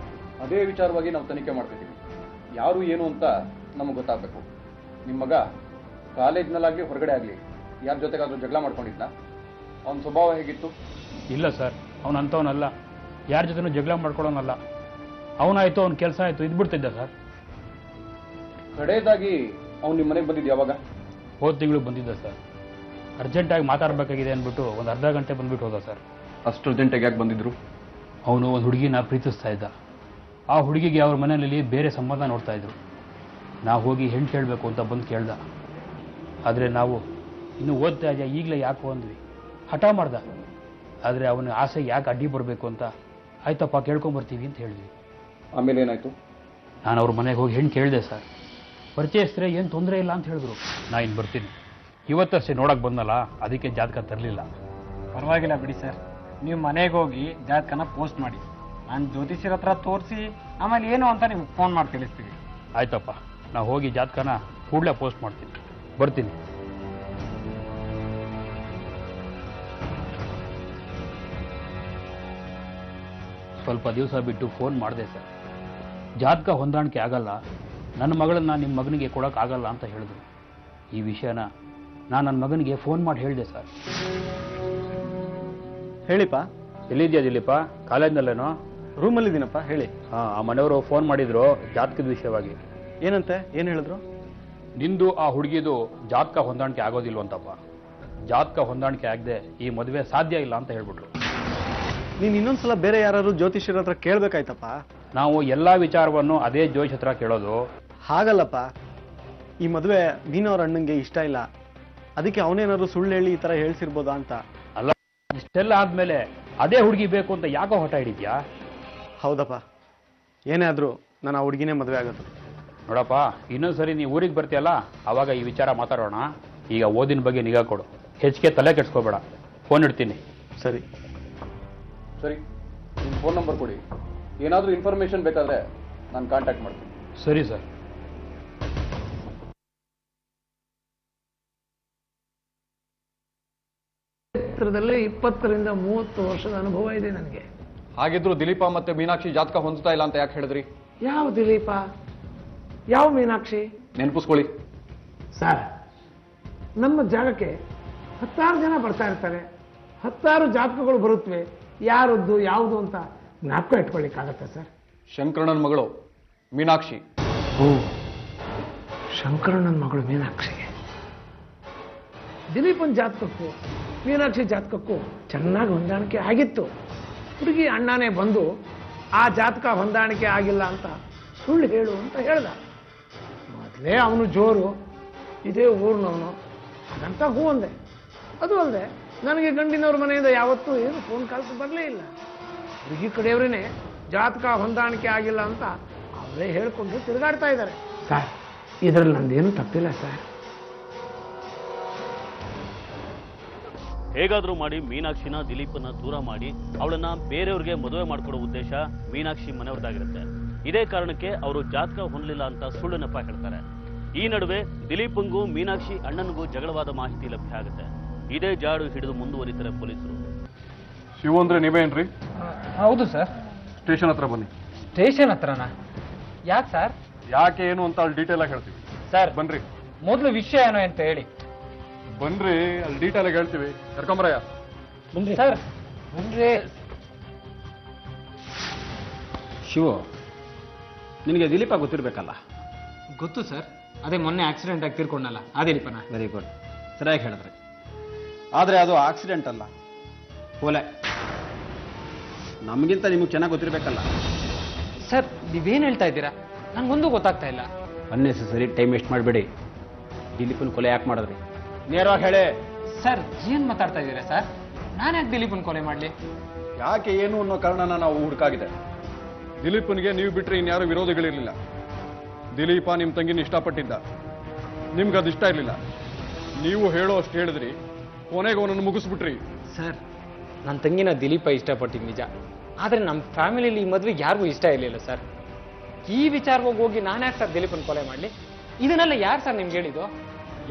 ಅದೇ ವಿಚಾರವಾಗಿ ನಾವು ತನಿಖೆ ಮಾಡ್ತಿದ್ದೀವಿ. ಯಾರು ಏನು ಅಂತ ನಮಗೆ ಗೊತ್ತಾಗಬೇಕು. ನಿಮ್ಮ ಮಗ ಕಾಲೇಜ್ನಲ್ಲಾಗಲಿ ಹೊರಗಡೆ ಆಗಲಿ ಯಾರ ಜೊತೆಗಾದ್ರೂ ಜಗಳ ಮಾಡ್ಕೊಂಡಿದ್ನ? ಅವನ ಸ್ವಭಾವ ಹೇಗಿತ್ತು? ಇಲ್ಲ ಸರ್, ಅವನು ಅಂಥವನಲ್ಲ. ಯಾರ ಜೊತೆನೂ ಜಗಳ ಮಾಡ್ಕೊಳ್ಳೋನಲ್ಲ. ಅವನಾಯ್ತು, ಅವ್ನ ಕೆಲಸ ಆಯ್ತು, ಇದ್ಬಿಡ್ತಿದ್ದ ಸರ್. ಕಡೆಯದಾಗಿ ಅವ್ನು ನಿಮ್ಮ ಮನೆಗೆ ಬಂದಿದ್ದು ಯಾವಾಗ? ಹೋದ ತಿಂಗಳು ಬಂದಿದ್ದ ಸರ್. ಅರ್ಜೆಂಟಾಗಿ ಮಾತಾಡಬೇಕಾಗಿದೆ ಅಂದ್ಬಿಟ್ಟು ಒಂದು ಅರ್ಧ ಗಂಟೆ ಬಂದ್ಬಿಟ್ಟು ಹೋದ ಸರ್. ಅಷ್ಟು ಅರ್ಜೆಂಟಾಗಿ ಯಾಕೆ ಬಂದಿದ್ರು? ಅವನು ಒಂದು ಹುಡುಗಿನ ಪ್ರೀತಿಸ್ತಾ ಇದ್ದ. ಆ ಹುಡುಗಿಗೆ ಅವ್ರ ಮನೆಯಲ್ಲಿ ಬೇರೆ ಸಂಬಂಧ ನೋಡ್ತಾ ಇದ್ರು. ನಾವು ಹೋಗಿ ಹೆಣ್ಣು ಕೇಳಬೇಕು ಅಂತ ಬಂದು ಕೇಳ್ದ. ಆದರೆ ನಾವು ಇನ್ನು ಓದ್ತಾ ಇದೆಯಾ, ಈಗಲೇ ಯಾಕೋ ಅಂದ್ವಿ. ಹಠ ಮಾಡ್ದ. ಆದರೆ ಅವನ ಆಸೆ ಯಾಕೆ ಅಡ್ಡಿ ಬರಬೇಕು ಅಂತ, ಆಯ್ತಪ್ಪ ಕೇಳ್ಕೊಂಬರ್ತೀವಿ ಅಂತ ಹೇಳಿದ್ವಿ. ಆಮೇಲೆ ಏನಾಯ್ತು? ನಾನು ಅವ್ರ ಮನೆಗೆ ಹೋಗಿ ಹೆಣ್ಣು ಕೇಳಿದೆ ಸರ್. ಪರಿಚಯಿಸಿದ್ರೆ ಏನು ತೊಂದರೆ ಇಲ್ಲ ಅಂತ ಹೇಳಿದ್ರು. ನಾ ಇನ್ನು ಬರ್ತೀನಿ. ಇವತ್ತಷ್ಟೇ ನೋಡಕ್ಕೆ ಬಂದಲ್ಲ, ಅದಕ್ಕೆ ಜಾತಕ ತರಲಿಲ್ಲ. ಪರವಾಗಿಲ್ಲ ಬಿಡಿ ಸರ್, ನೀವು ಮನೆಗೆ ಹೋಗಿ ಜಾತಕನ ಪೋಸ್ಟ್ ಮಾಡಿ, ನಾನು ಜ್ಯೋತಿಷ್ಯರ ಹತ್ರ ತೋರಿಸಿ ಆಮೇಲೆ ಏನು ಅಂತ ನಿಮ್ಗೆ ಫೋನ್ ಮಾಡಿ ತಿಳಿಸ್ತೀವಿ. ಆಯ್ತಪ್ಪ, ನಾವು ಹೋಗಿ ಜಾತಕನ ಕೂಡಲೇ ಪೋಸ್ಟ್ ಮಾಡ್ತೀನಿ. ಬರ್ತೀನಿ. ಸ್ವಲ್ಪ ದಿವಸ ಬಿಟ್ಟು ಫೋನ್ ಮಾಡಿದೆ ಸರ್. ಜಾತಕ ಹೊಂದಾಣಿಕೆ ಆಗಲ್ಲ, ನನ್ನ ಮಗಳನ್ನ ನಿಮ್ಮ ಮಗನಿಗೆ ಕೊಡೋಕ್ಕಾಗಲ್ಲ ಅಂತ ಹೇಳಿದ್ರು. ಈ ವಿಷಯನ ನಾನು ನನ್ನ ಮಗನಿಗೆ ಫೋನ್ ಮಾಡಿ ಹೇಳಿದೆ ಸರ್. ಹೇಳಿಪ್ಪ. ಎಲ್ಲಿದ್ಯಾ ದಿಲೀಪ? ಕಾಲೇಜ್ನಲ್ಲೇನೋ? ರೂಮಲ್ಲಿದ್ದೀನಪ್ಪ, ಹೇಳಿ. ಹಾಂ, ಆ ಮನೆಯವರು ಫೋನ್ ಮಾಡಿದ್ರು ಜಾತಕದ ವಿಷಯವಾಗಿ. ಏನಂತೆ? ಏನು ಹೇಳಿದ್ರು? ನಿಂದು ಆ ಹುಡುಗಿದು ಜಾತಕ ಹೊಂದಾಣಿಕೆ ಆಗೋದಿಲ್ವಂತಪ್ಪ. ಜಾತಕ ಹೊಂದಾಣಿಕೆ ಆಗದೆ ಈ ಮದುವೆ ಸಾಧ್ಯ ಇಲ್ಲ ಅಂತ ಹೇಳ್ಬಿಟ್ರು. ನೀನು ಇನ್ನೊಂದ್ಸಲ ಬೇರೆ ಯಾರು ಜ್ಯೋತಿಷ್ಯರ ಹತ್ರ ಕೇಳಬೇಕಾಯ್ತಪ್ಪ. ನಾವು ಎಲ್ಲ ವಿಚಾರವನ್ನು ಅದೇ ಜ್ಯೋತಿಷ್ ಹತ್ರ ಕೇಳೋದು. ಹಾಗಲ್ಲಪ್ಪ, ಈ ಮದುವೆ ನೀನವ್ರ ಅಣ್ಣಂಗೆ ಇಷ್ಟ ಇಲ್ಲ, ಅದಕ್ಕೆ ಅವನೇನಾದ್ರು ಸುಳ್ಳು ಹೇಳಿ ಈ ಥರ ಹೇಳ್ಸಿರ್ಬೋದಾ ಅಂತ. ಅಲ್ಲ, ಇಷ್ಟೆಲ್ಲ ಆದ್ಮೇಲೆ ಅದೇ ಹುಡುಗಿ ಬೇಕು ಅಂತ ಯಾಕೋ ಹಠ ಹಿಡಿದ್ಯಾ? ಹೌದಪ್ಪ, ಏನೇ ಆದರೂ ನಾನು ಆ ಹುಡುಗಿನೇ ಮದುವೆ ಆಗೋದು. ನೋಡಪ್ಪ, ಇನ್ನೊಂದ್ಸರಿ ನೀವು ಊರಿಗೆ ಬರ್ತೀಯಲ್ಲ, ಆವಾಗ ಈ ವಿಚಾರ ಮಾತಾಡೋಣ. ಈಗ ಓದಿನ ಬಗ್ಗೆ ನಿಗಾ ಕೊಡು, ಹೆಚ್ಚಿಗೆ ತಲೆ ಕೆಡ್ಸ್ಕೋಬೇಡ. ಫೋನ್ ಇಡ್ತೀನಿ. ಸರಿ ಸರಿ, ನಿಮ್ಮ ಫೋನ್ ನಂಬರ್ ಕೊಡಿ. ಏನಾದರೂ ಇನ್ಫಾರ್ಮೇಶನ್ ಬೇಕಾದರೆ ನಾನು ಕಾಂಟ್ಯಾಕ್ಟ್ ಮಾಡ್ತೀನಿ. ಸರಿ ಸರ್. ಕ್ಷೇತ್ರದಲ್ಲಿ 20 ರಿಂದ 30 ವರ್ಷದ ಅನುಭವ ಇದೆ ನನಗೆ. ಹಾಗಿದ್ರು ದಿಲೀಪ ಮತ್ತೆ ಮೀನಾಕ್ಷಿ ಜಾತಕ ಹೊಂದ್ತಾ ಇಲ್ಲ ಅಂತ ಯಾಕೆ ಹೇಳಿದ್ರಿ? ಯಾವ ದಿಲೀಪ, ಯಾವ ಮೀನಾಕ್ಷಿ? ನೆನಪಿಸ್ಕೊಳ್ಳಿ ಸರ್, ನಮ್ಮ ಜಾಗಕ್ಕೆ 10 ಜನ ಬರ್ತಾ ಇರ್ತಾರೆ, 10 ಜಾತಕಗಳು ಬರುತ್ತವೆ. ಯಾರದ್ದು ಯಾವುದು ಅಂತ ಜ್ಞಾಪಕ ಇಟ್ಕೊಳ್ಳಿಕ್ಕಾಗತ್ತೆ ಸರ್? ಶಂಕರಣ್ಣನ ಮಗಳು ಮೀನಾಕ್ಷಿ. ಶಂಕರಣ್ಣನ ಮಗಳು ಮೀನಾಕ್ಷಿಗೆ. ದಿಲೀಪನ್ ಜಾತಕಕ್ಕೂ ಮೀನಾಕ್ಷಿ ಜಾತಕಕ್ಕೂ ಚೆನ್ನಾಗಿ ಹೊಂದಾಣಿಕೆ ಆಗಿತ್ತು. ಹುಡುಗಿ ಅಣ್ಣನೇ ಬಂದು ಆ ಜಾತಕ ಹೊಂದಾಣಿಕೆ ಆಗಿಲ್ಲ ಅಂತ ಸುಳ್ಳು ಹೇಳು ಅಂತ ಹೇಳ್ದ. ಮೊದಲೇ ಅವನು ಜೋರು, ಇದೇ ಊರಿನವನು, ಹಾಗಂತ ಹೂ ಅಂದೆ. ಅದು ಅಲ್ಲದೆ ನನಗೆ ಗಂಡಿನವ್ರ ಮನೆಯಿಂದ ಯಾವತ್ತೂ ಏನು ಫೋನ್ ಕಾಲ್ಸ್ ಬರಲೇ ಇಲ್ಲ. ಹುಡುಗಿ ಕಡೆಯವರೇನೆ ಜಾತಕ ಹೊಂದಾಣಿಕೆ ಆಗಿಲ್ಲ ಅಂತ ಅವರೇ ಹೇಳ್ಕೊಂಡು ತಿರುಗಾಡ್ತಾ ಇದ್ದಾರೆ. ಸರ್, ಇದರಲ್ಲಿ ನಂದೇನು ತಪ್ಪಿಲ್ಲ ಸರ್. ಹೇಗಾದ್ರೂ ಮಾಡಿ ಮೀನಾಕ್ಷಿನ ದಿಲೀಪನ ದೂರ ಮಾಡಿ ಅವಳನ್ನ ಬೇರೆಯವ್ರಿಗೆ ಮದುವೆ ಮಾಡಿಕೊಡೋ ಉದ್ದೇಶ ಮೀನಾಕ್ಷಿ ಮನೆಯವ್ರದ್ದಾಗಿರುತ್ತೆ. ಇದೇ ಕಾರಣಕ್ಕೆ ಅವರು ಜಾತಕ ಹೊಂದಲಿಲ್ಲ ಅಂತ ಸುಳ್ಳು ನೆಪ ಹೇಳ್ತಾರೆ. ಈ ನಡುವೆ ದಿಲೀಪಂಗೂ ಮೀನಾಕ್ಷಿ ಅಣ್ಣನಿಗೂ ಜಗಳವಾದ ಮಾಹಿತಿ ಲಭ್ಯ ಆಗುತ್ತೆ. ಇದೇ ಜಾಡು ಹಿಡಿದು ಮುಂದುವರಿತಾರೆ ಪೊಲೀಸರು. ಶಿವು ಅಂದ್ರೆ ನೀವೇನ್ರಿ? ಹೌದು ಸರ್. ಸ್ಟೇಷನ್ ಹತ್ರ ಬನ್ನಿ. ಸ್ಟೇಷನ್ ಹತ್ರನಾ? ಯಾಕೆ ಸರ್? ಯಾಕೆ ಏನು ಅಂತ ಅಲ್ಲಿ ಡೀಟೇಲ್ ಆಗಿ ಹೇಳ್ತೀವಿ ಸರ್. ಬನ್ರಿ. ಮೊದಲು ವಿಷಯ ಏನೋ ಅಂತ ಹೇಳಿ. ಬನ್ರಿ, ಅಲ್ಲಿ ಡೀಟೇಲ್ ಆಗಿ ಹೇಳ್ತೀವಿ. ಕರ್ಕೊಂಬರಯ್ಯ. ಸರ್ ಬನ್ರಿ. ಶಿವು, ನಿನಗೆ ದಿಲೀಪ ಗೊತ್ತಿರಬೇಕಲ್ಲ? ಗೊತ್ತು ಸರ್, ಅದೇ ಮೊನ್ನೆ ಆಕ್ಸಿಡೆಂಟ್ ಆಗಿ ತೀರ್ಕೊಂಡಲ್ಲ ಆ ದಿಲೀಪನ. ವೆರಿ ಗುಡ್, ಸರಿಯಾಗಿ ಹೇಳಿದ್ರಿ. ಆದರೆ ಅದು ಆಕ್ಸಿಡೆಂಟ್ ಅಲ್ಲ, ಕೊಲೆ. ನಮಗಿಂತ ನಿಮಗೆ ಚೆನ್ನಾಗಿ ಗೊತ್ತಿರಬೇಕಲ್ಲ ಸರ್. ನೀವೇನು ಹೇಳ್ತಾ ಇದ್ದೀರಾ? ನನಗೊಂದು ಗೊತ್ತಾಗ್ತಾ ಇಲ್ಲ. ಅನ್ನೆಸೆಸರಿ ಟೈಮ್ ವೇಸ್ಟ್ ಮಾಡಬೇಡಿ. ದಿಲೀಪನ ಕೊಲೆ ಯಾಕೆ ಮಾಡಿದ್ರಿ? ನೇರವಾಗಿ ಹೇಳಿ ಸರ್. ಏನ್ ಮಾತಾಡ್ತಾ ಇದ್ದೀರಾ ಸರ್? ನಾನು ಯಾಕೆ ದಿಲೀಪನ್ ಕೊಲೆ ಮಾಡಲಿ? ಯಾಕೆ ಏನು ಅನ್ನೋ ಕಾರಣನ ನಾವು ಹುಡುಕಾಗಿದೆ. ದಿಲೀಪನಿಗೆ ನೀವು ಬಿಟ್ಟರೆ ಇನ್ಯಾರು ವಿರೋಧಿಗಳಿರಲಿಲ್ಲ. ದಿಲೀಪ ನಿಮ್ಮ ತಂಗಿನ ಇಷ್ಟಪಟ್ಟಿದ್ದ, ನಿಮ್ಗೆ ಅದು ಇಷ್ಟ ಇರಲಿಲ್ಲ. ನೀವು ಹೇಳೋ ಅಷ್ಟು ಹೇಳಿದ್ರಿ, ಕೊನೆಗೆ ಅವನನ್ನು ಮುಗಿಸ್ಬಿಟ್ರಿ. ಸರ್, ನನ್ನ ತಂಗಿನ ದಿಲೀಪ ಇಷ್ಟಪಟ್ಟಿದ್ದು ನಿಜ, ಆದರೆ ನಮ್ಮ ಫ್ಯಾಮಿಲಿಯಲ್ಲಿ ಈ ಮದುವೆಗೆ ಯಾರಿಗೂ ಇಷ್ಟ ಇರಲಿಲ್ಲ ಸರ್. ಈ ವಿಚಾರವಾಗಿ ಹೋಗಿ ನಾನು ಯಾಕೆ ಸರ್ ದಿಲೀಪನ್ ಕೊಲೆ ಮಾಡಲಿ? ಇದನ್ನೆಲ್ಲ ಯಾರು ಸರ್ ನಿಮ್ಗೆ ಹೇಳಿದ್ದು?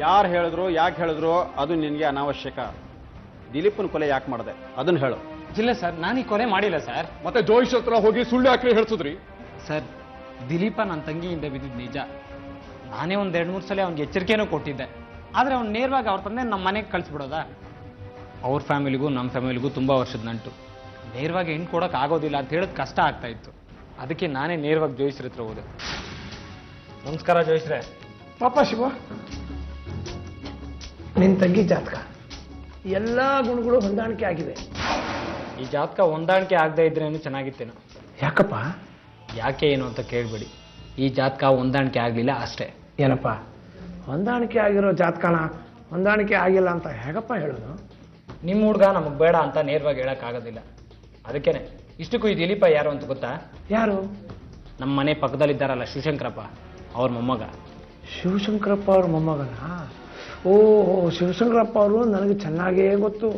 ಯಾರು ಹೇಳಿದ್ರು, ಯಾಕೆ ಹೇಳಿದ್ರು ಅದು ನಿನಗೆ ಅನಾವಶ್ಯಕ. ದಿಲೀಪನ ಕೊಲೆ ಯಾಕೆ ಮಾಡಿದೆ ಅದನ್ನು ಹೇಳು. ಇಲ್ಲ ಸರ್, ನಾನು ಈ ಕೊಲೆ ಮಾಡಿಲ್ಲ ಸರ್. ಮತ್ತೆ ಜೋಯಿಸ್ ಹತ್ರ ಹೋಗಿ ಸುಳ್ಳು ಹಾಕಿ ಹೇಳ್ಸಿದ್ರಿ. ಸರ್, ದಿಲೀಪ ನನ್ನ ತಂಗಿಯಿಂದ ಬಿದ್ದಿದ್ದು ನಿಜ. ನಾನೇ ಒಂದು 2-3 ಸಲ ಅವ್ನಿಗೆ ಎಚ್ಚರಿಕೆನೂ ಕೊಟ್ಟಿದ್ದೆ. ಆದರೆ ಅವ್ನು ನೇರವಾಗಿ ಅವ್ರ ತಂದೆ ನಮ್ಮ ಮನೆಗೆ ಕಳಿಸ್ಬಿಡೋದಾ? ಅವ್ರ ಫ್ಯಾಮಿಲಿಗೂ ನಮ್ಮ ಫ್ಯಾಮಿಲಿಗೂ ತುಂಬ ವರ್ಷದ ನಂಟು. ನೇರವಾಗಿ ಹೆಣ್ಣು ಕೊಡೋಕೆ ಆಗೋದಿಲ್ಲ ಅಂತ ಹೇಳೋದು ಕಷ್ಟ ಆಗ್ತಾ ಇತ್ತು. ಅದಕ್ಕೆ ನಾನೇ ನೇರವಾಗಿ ಜೋಯಿಸ್ರ ಹತ್ರ ಹೋದೆ. ನಮಸ್ಕಾರ ಜೋಯಿಸ್ರೆ. ಪಾಪ ಶಿವ, ನಿನ್ನ ತಂಗಿ ಜಾತಕ ಎಲ್ಲ ಗುಣಗಳು ಹೊಂದಾಣಿಕೆ ಆಗಿದೆ. ಈ ಜಾತಕ ಹೊಂದಾಣಿಕೆ ಆಗದೆ ಇದ್ರೇನು ಚೆನ್ನಾಗಿತ್ತೇನೋ. ಯಾಕಪ್ಪ? ಯಾಕೆ ಏನು ಅಂತ ಕೇಳಬೇಡಿ. ಈ ಜಾತಕ ಹೊಂದಾಣಿಕೆ ಆಗಲಿಲ್ಲ ಅಷ್ಟೇ. ಏನಪ್ಪ, ಹೊಂದಾಣಿಕೆ ಆಗಿರೋ ಜಾತಕನ ಹೊಂದಾಣಿಕೆ ಆಗಿಲ್ಲ ಅಂತ ಹೇಗಪ್ಪ ಹೇಳೋದು? ನಿಮ್ಮ ಹುಡುಗ ನಮಗೆ ಬೇಡ ಅಂತ ನೇರವಾಗಿ ಹೇಳೋಕ್ಕಾಗೋದಿಲ್ಲ. ಅದಕ್ಕೇನೆ ಇಷ್ಟಕ್ಕೂ ಈ ದಿಲೀಪ ಯಾರು ಅಂತ ಗೊತ್ತಾ? ಯಾರು? ನಮ್ಮ ಮನೆ ಪಕ್ಕದಲ್ಲಿದ್ದಾರಲ್ಲ ಶಿವಶಂಕರಪ್ಪ, ಅವ್ರ ಮೊಮ್ಮಗ. ಶಿವಶಂಕರಪ್ಪ ಅವ್ರ ಮೊಮ್ಮಗನ? ಓ, ಶಿವಶಂಕರಪ್ಪ ಅವರು ನನಗೆ ಚೆನ್ನಾಗೇ ಗೊತ್ತು.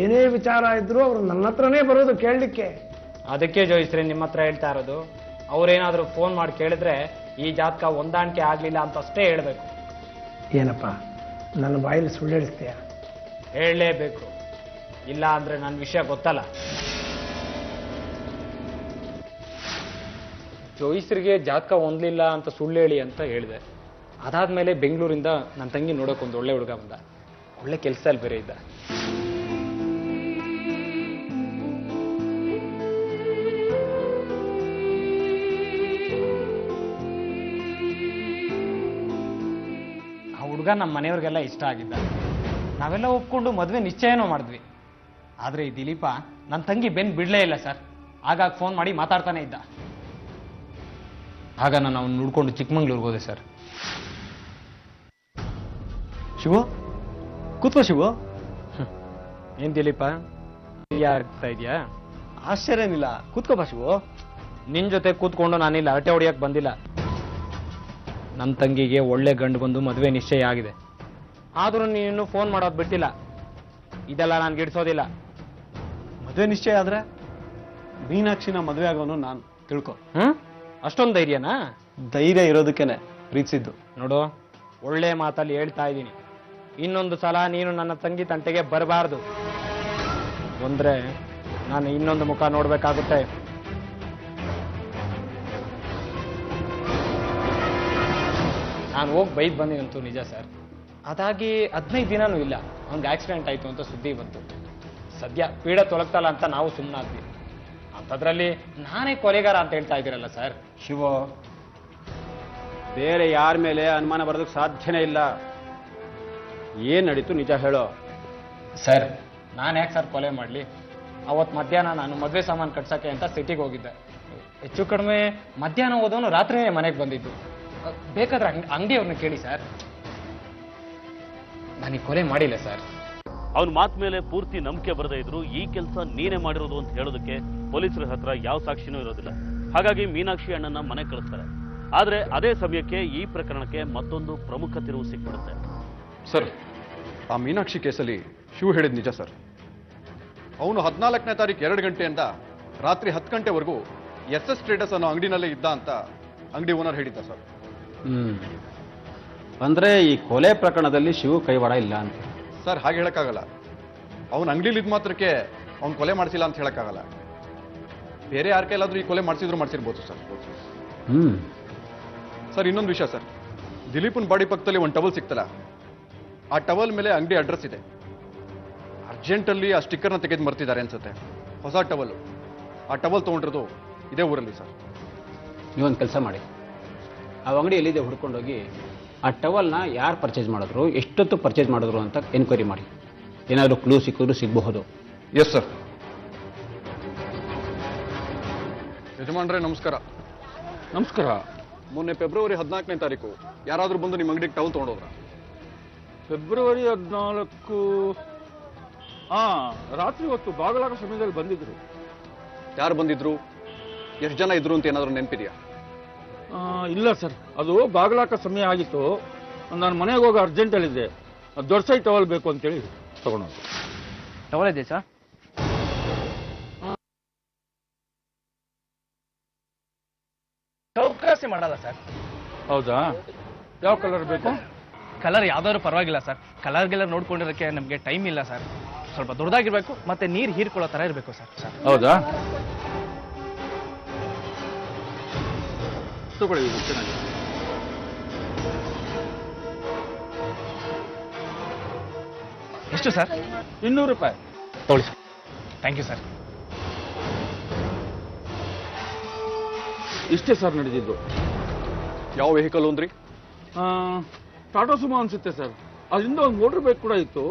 ಏನೇ ವಿಚಾರ ಇದ್ರು ಅವರು ನನ್ನ ಹತ್ರನೇ ಬರೋದು ಕೇಳಲಿಕ್ಕೆ. ಅದಕ್ಕೆ ಜೋಯಿಸ್ರೆ ನಿಮ್ಮ ಹತ್ರ ಹೇಳ್ತಾ ಇರೋದು. ಅವ್ರೇನಾದರೂ ಫೋನ್ ಮಾಡಿ ಕೇಳಿದ್ರೆ ಈ ಜಾತಕ ಹೊಂದಾಣಿಕೆ ಆಗಲಿಲ್ಲ ಅಂತ ಅಷ್ಟೇ ಹೇಳಬೇಕು. ಏನಪ್ಪ, ನನ್ನ ಬಾಯಲ್ಲಿ ಸುಳ್ಳು ಹೇಳಿಸ್ತೀಯ? ಹೇಳಲೇಬೇಕು, ಇಲ್ಲ ಅಂದ್ರೆ ನನ್ನ ವಿಷಯ ಗೊತ್ತಲ್ಲ. ಜೋಯಿಸ್ರಿಗೆ ಜಾತಕ ಹೊಂದಲಿಲ್ಲ ಅಂತ ಸುಳ್ಳು ಹೇಳಿ ಅಂತ ಹೇಳಿದೆ. ಅದಾದ್ಮೇಲೆ ಬೆಂಗಳೂರಿಂದ ನನ್ನ ತಂಗಿ ನೋಡೋಕೆ ಒಂದು ಒಳ್ಳೆ ಹುಡುಗ ಬಂದ. ಒಳ್ಳೆ ಕೆಲಸದಲ್ಲಿ ಬೇರೆ ಇದ್ದ. ಆ ಹುಡುಗ ನಮ್ಮ ಮನೆಯವ್ರಿಗೆಲ್ಲ ಇಷ್ಟ ಆಗಿದ್ದ. ನಾವೆಲ್ಲ ಒಪ್ಕೊಂಡು ಮದುವೆ ನಿಶ್ಚಯನೂ ಮಾಡಿದ್ವಿ. ಆದರೆ ಈ ದಿಲೀಪ ನನ್ನ ತಂಗಿ ಬೆನ್ನು ಬಿಡಲೇ ಇಲ್ಲ ಸರ್. ಆಗಾಗ ಫೋನ್ ಮಾಡಿ ಮಾತಾಡ್ತಾನೆ ಇದ್ದ. ಆಗ ನಾನು ಅವ್ನು ನೋಡ್ಕೊಂಡು ಚಿಕ್ಕಮಂಗ್ಳೂರ್ಗೆ ಹೋದೆ ಸರ್. ಶಿವು, ಕೂತ್ಕೋ ಶಿವು. ಏನ್ ದಿಲೀಪ ಆಗ್ತಾ ಇದೆಯಾ? ಆಶ್ಚರ್ಯ ಏನಿಲ್ಲ, ಕೂತ್ಕೋಬಾ ಶಿವು. ನಿನ್ ಜೊತೆ ಕೂತ್ಕೊಂಡು ನಾನಿಲ್ಲ ಹರಟೆ ಹೊಡಿಯಕ್ಕೆ ಬಂದಿಲ್ಲ. ನನ್ನ ತಂಗಿಗೆ ಒಳ್ಳೆ ಗಂಡು ಬಂದು ಮದುವೆ ನಿಶ್ಚಯ ಆಗಿದೆ. ಆದರೂ ನೀನು ಫೋನ್ ಮಾಡೋದು ಬಿಟ್ಟಿಲ್ಲ. ಇದೆಲ್ಲ ನಾನು ಗಿಡ್ಸೋದಿಲ್ಲ. ಮದುವೆ ನಿಶ್ಚಯ ಆದ್ರೆ ಮೀನಾಕ್ಷಿನ ಮದುವೆ ಆಗೋನು ನಾನು, ತಿಳ್ಕೊ. ಅಷ್ಟೊಂದು ಧೈರ್ಯನಾ? ಧೈರ್ಯ ಇರೋದಕ್ಕೇನೆ ಪ್ರೀತಿಸಿದ್ದು. ನೋಡು, ಒಳ್ಳೆ ಮಾತಲ್ಲಿ ಹೇಳ್ತಾ ಇದ್ದೀನಿ. ಇನ್ನೊಂದು ಸಲ ನೀನು ನನ್ನ ತಂಗಿ ತಂಟೆಗೆ ಬರಬಾರ್ದು. ಬಂದ್ರೆ ನಾನು ಇನ್ನೊಂದು ಮುಖ ನೋಡ್ಬೇಕಾಗುತ್ತೆ. ನಾನು ಹೋಗಿ ಬೈದ್ ಬಂದಿನಂತೂ ನಿಜ ಸರ್. ಅದಾಗಿ 15 ದಿನನೂ ಇಲ್ಲ, ಅವ್ನಿಗೆ ಆಕ್ಸಿಡೆಂಟ್ ಆಯ್ತು ಅಂತ ಸುದ್ದಿ ಬಂತು. ಸದ್ಯ ಪೀಡ ತೊಲಗ್ತಲ್ಲ ಅಂತ ನಾವು ಸುಮ್ಮನಾದ್ವಿ. ಅಂಥದ್ರಲ್ಲಿ ನಾನೇ ಕೊಲೆಗಾರ ಅಂತ ಹೇಳ್ತಾ ಇದ್ದೀರಲ್ಲ ಸರ್. ಶಿವ, ಬೇರೆ ಯಾರ ಮೇಲೆ ಅನುಮಾನ ಬರೋದಕ್ಕೆ ಸಾಧ್ಯನೇ ಇಲ್ಲ. ಏನು ನಡೀತು ನಿಜ ಹೇಳೋ. ಸರ್, ನಾನು ಯಾಕೆ ಸರ್ ಕೊಲೆ ಮಾಡಲಿ? ಅವತ್ತು ಮಧ್ಯಾಹ್ನ ನಾನು ಮದುವೆ ಸಾಮಾನು ಕಟ್ಸೋಕ್ಕೆ ಅಂತ ಸಿಟಿಗೆ ಹೋಗಿದ್ದೆ. ಹೆಚ್ಚು ಕಡಿಮೆ ಮಧ್ಯಾಹ್ನ ಹೋದವನು ರಾತ್ರಿ ಮನೆಗೆ ಬಂದಿದ್ದು. ಬೇಕಾದ್ರೆ ಅಂಗಡಿಯವ್ರನ್ನ ಕೇಳಿ ಸರ್. ನನಗೆ ಕೊಲೆ ಮಾಡಿಲ್ಲ ಸರ್. ಅವನ ಮಾತ್ ಮೇಲೆ ಪೂರ್ತಿ ನಂಬಿಕೆ ಬರದೇ ಇದ್ರು ಈ ಕೆಲಸ ನೀನೇ ಮಾಡಿರೋದು ಅಂತ ಹೇಳೋದಕ್ಕೆ ಪೊಲೀಸರ ಹತ್ರ ಯಾವ ಸಾಕ್ಷಿನೂ ಇರೋದಿಲ್ಲ. ಹಾಗಾಗಿ ಮೀನಾಕ್ಷಿ ಅಣ್ಣನ ಮನೆ ಕಳಿಸ್ತಾರೆ. ಆದ್ರೆ ಅದೇ ಸಮಯಕ್ಕೆ ಈ ಪ್ರಕರಣಕ್ಕೆ ಮತ್ತೊಂದು ಪ್ರಮುಖ ತಿರುವು ಸಿಕ್ಬಿಡುತ್ತೆ. ಸರ್, ಆ ಮೀನಾಕ್ಷಿ ಕೇಸಲ್ಲಿ ಶಿವ ಹೇಳಿದ್ ನಿಜ ಸರ್. ಅವನು 14ನೇ ತಾರೀಕು 2 ಗಂಟೆಯಿಂದ ರಾತ್ರಿ 10 ಗಂಟೆವರೆಗೂ SS ಟ್ರೇಡರ್ಸ್ ಅನ್ನೋ ಅಂಗಡಿನಲ್ಲೇ ಇದ್ದ ಅಂತ ಅಂಗಡಿ ಓನರ್ ಹೇಳಿದ್ದ ಸರ್. ಅಂದ್ರೆ ಈ ಕೊಲೆ ಪ್ರಕರಣದಲ್ಲಿ ಶಿವ ಕೈವಾಡ ಇಲ್ಲ ಅಂತ ಸರ್? ಹಾಗೆ ಹೇಳಕ್ಕಾಗಲ್ಲ. ಅವನ ಅಂಗಡಿಲಿ ಇದ್ ಮಾತ್ರಕ್ಕೆ ಅವ್ನು ಕೊಲೆ ಮಾಡಿಸಿಲ್ಲ ಅಂತ ಹೇಳಕ್ಕಾಗಲ್ಲ. ಬೇರೆ ಯಾರ ಕೈಲಾದ್ರೂ ಈ ಕೊಲೆ ಮಾಡಿಸಿರ್ಬೋದು ಸರ್. ಸರ್, ಇನ್ನೊಂದು ವಿಷಯ ಸರ್, ದಿಲೀಪನ್ ಬಾಡಿ ಪಕ್ಕದಲ್ಲಿ ಒಂದು ಟವಲ್ ಸಿಕ್ತಲ್ಲ, ಆ ಟವಲ್ ಮೇಲೆ ಅಂಗಡಿ ಅಡ್ರೆಸ್ ಇದೆ. ಅರ್ಜೆಂಟಲ್ಲಿ ಆ ಸ್ಟಿಕ್ಕರ್ನ ತೆಗೆದು ಮರ್ತಿದ್ದಾರೆ ಅನ್ಸುತ್ತೆ. ಹೊಸ ಟವಲ್. ಆ ಟವಲ್ ತೊಗೊಂಡಿರೋದು ಇದೇ ಊರಲ್ಲಿ ಸರ್. ನೀವೊಂದು ಕೆಲಸ ಮಾಡಿ, ಆ ಅಂಗಡಿ ಎಲ್ಲಿದೆ ಹುಡ್ಕೊಂಡೋಗಿ ಆ ಟವಲ್ನ ಯಾರು ಪರ್ಚೇಸ್ ಮಾಡಿದ್ರು, ಎಷ್ಟೊತ್ತು ಪರ್ಚೇಸ್ ಮಾಡಿದ್ರು ಅಂತ ಎನ್ಕ್ವೈರಿ ಮಾಡಿ. ಏನಾದರೂ ಕ್ಲೂ ಸಿಕ್ಕಿದ್ರು ಸಿಗಬಹುದು. Yes sir. ಯಜಮಾನ್ರೆ ನಮಸ್ಕಾರ. ನಮಸ್ಕಾರ. ಮೊನ್ನೆ ಫೆಬ್ರವರಿ 14ನೇ ತಾರೀಕು ಯಾರಾದರೂ ಬಂದು ನಿಮ್ಮ ಅಂಗಡಿಗೆ ಟವಲ್ ತೊಗೊಂಡೋದ್ರ? ಫೆಬ್ರವರಿ 14 ರಾತ್ರಿ ಹೊತ್ತು ಬಾಗಲಾಗ ಸಮಯದಲ್ಲಿ ಬಂದಿದ್ರು. ಯಾರು ಬಂದಿದ್ರು? ಎಷ್ಟು ಜನ ಇದ್ರು ಅಂತ ಏನಾದರೂ ನೆನಪಿದೆಯಾ? ಇಲ್ಲ ಸರ್, ಅದು ಬಾಗಲಾಕ ಸಮಯ ಆಗಿತ್ತು. ನಾನು ಮನೆಗೆ ಹೋಗೋ ಅರ್ಜೆಂಟಲ್ಲಿದ್ದೆ. ದೊಡ್ಡ ಸೈಜ್ ಟವಲ್ ಬೇಕು ಅಂತೇಳಿ ತಗೊಂಡು. ಟವಲ್ ಇದೆ ಸರ್? ಚೌಕಾಸಿ ಮಾಡಲ್ಲ ಸರ್. ಹೌದಾ? ಯಾವ ಕಲರ್ ಬೇಕು? ಕಲರ್ ಯಾವ್ದಾದ್ರು ಪರವಾಗಿಲ್ಲ ಸರ್. ಕಲರ್ಗೆಲ್ಲ ನೋಡ್ಕೊಂಡಿರೋಕ್ಕೆ ನಮಗೆ ಟೈಮ್ ಇಲ್ಲ ಸರ್. ಸ್ವಲ್ಪ ದೊಡ್ಡದಾಗಿರ್ಬೇಕು, ಮತ್ತೆ ನೀರು ಹೀರ್ಕೊಳ್ಳೋ ತರ ಇರಬೇಕು ಸರ್. ಹೌದಾ? ತಗೊಳ್ಳಿ, ಇದು ಚೆನ್ನಾಗಿದೆ. ಎಷ್ಟು ಸರ್? 200 ರೂಪಾಯಿ. ತಗೊಳ್ಳಿ ಸರ್. Thank you sir. ಇಷ್ಟೇ ಸರ್ ನಡೆದಿದ್ದು. ಯಾವ ವೆಹಿಕಲ್ ಅಂದ್ರಿ? ಟಾಟಾ ಸುಮೋ ಅನ್ಸುತ್ತೆ ಸರ್. ಅದರಿಂದ ಒಂದು ಮೋಟರ್ ಬೈಕ್ ಕೂಡ ಇತ್ತು.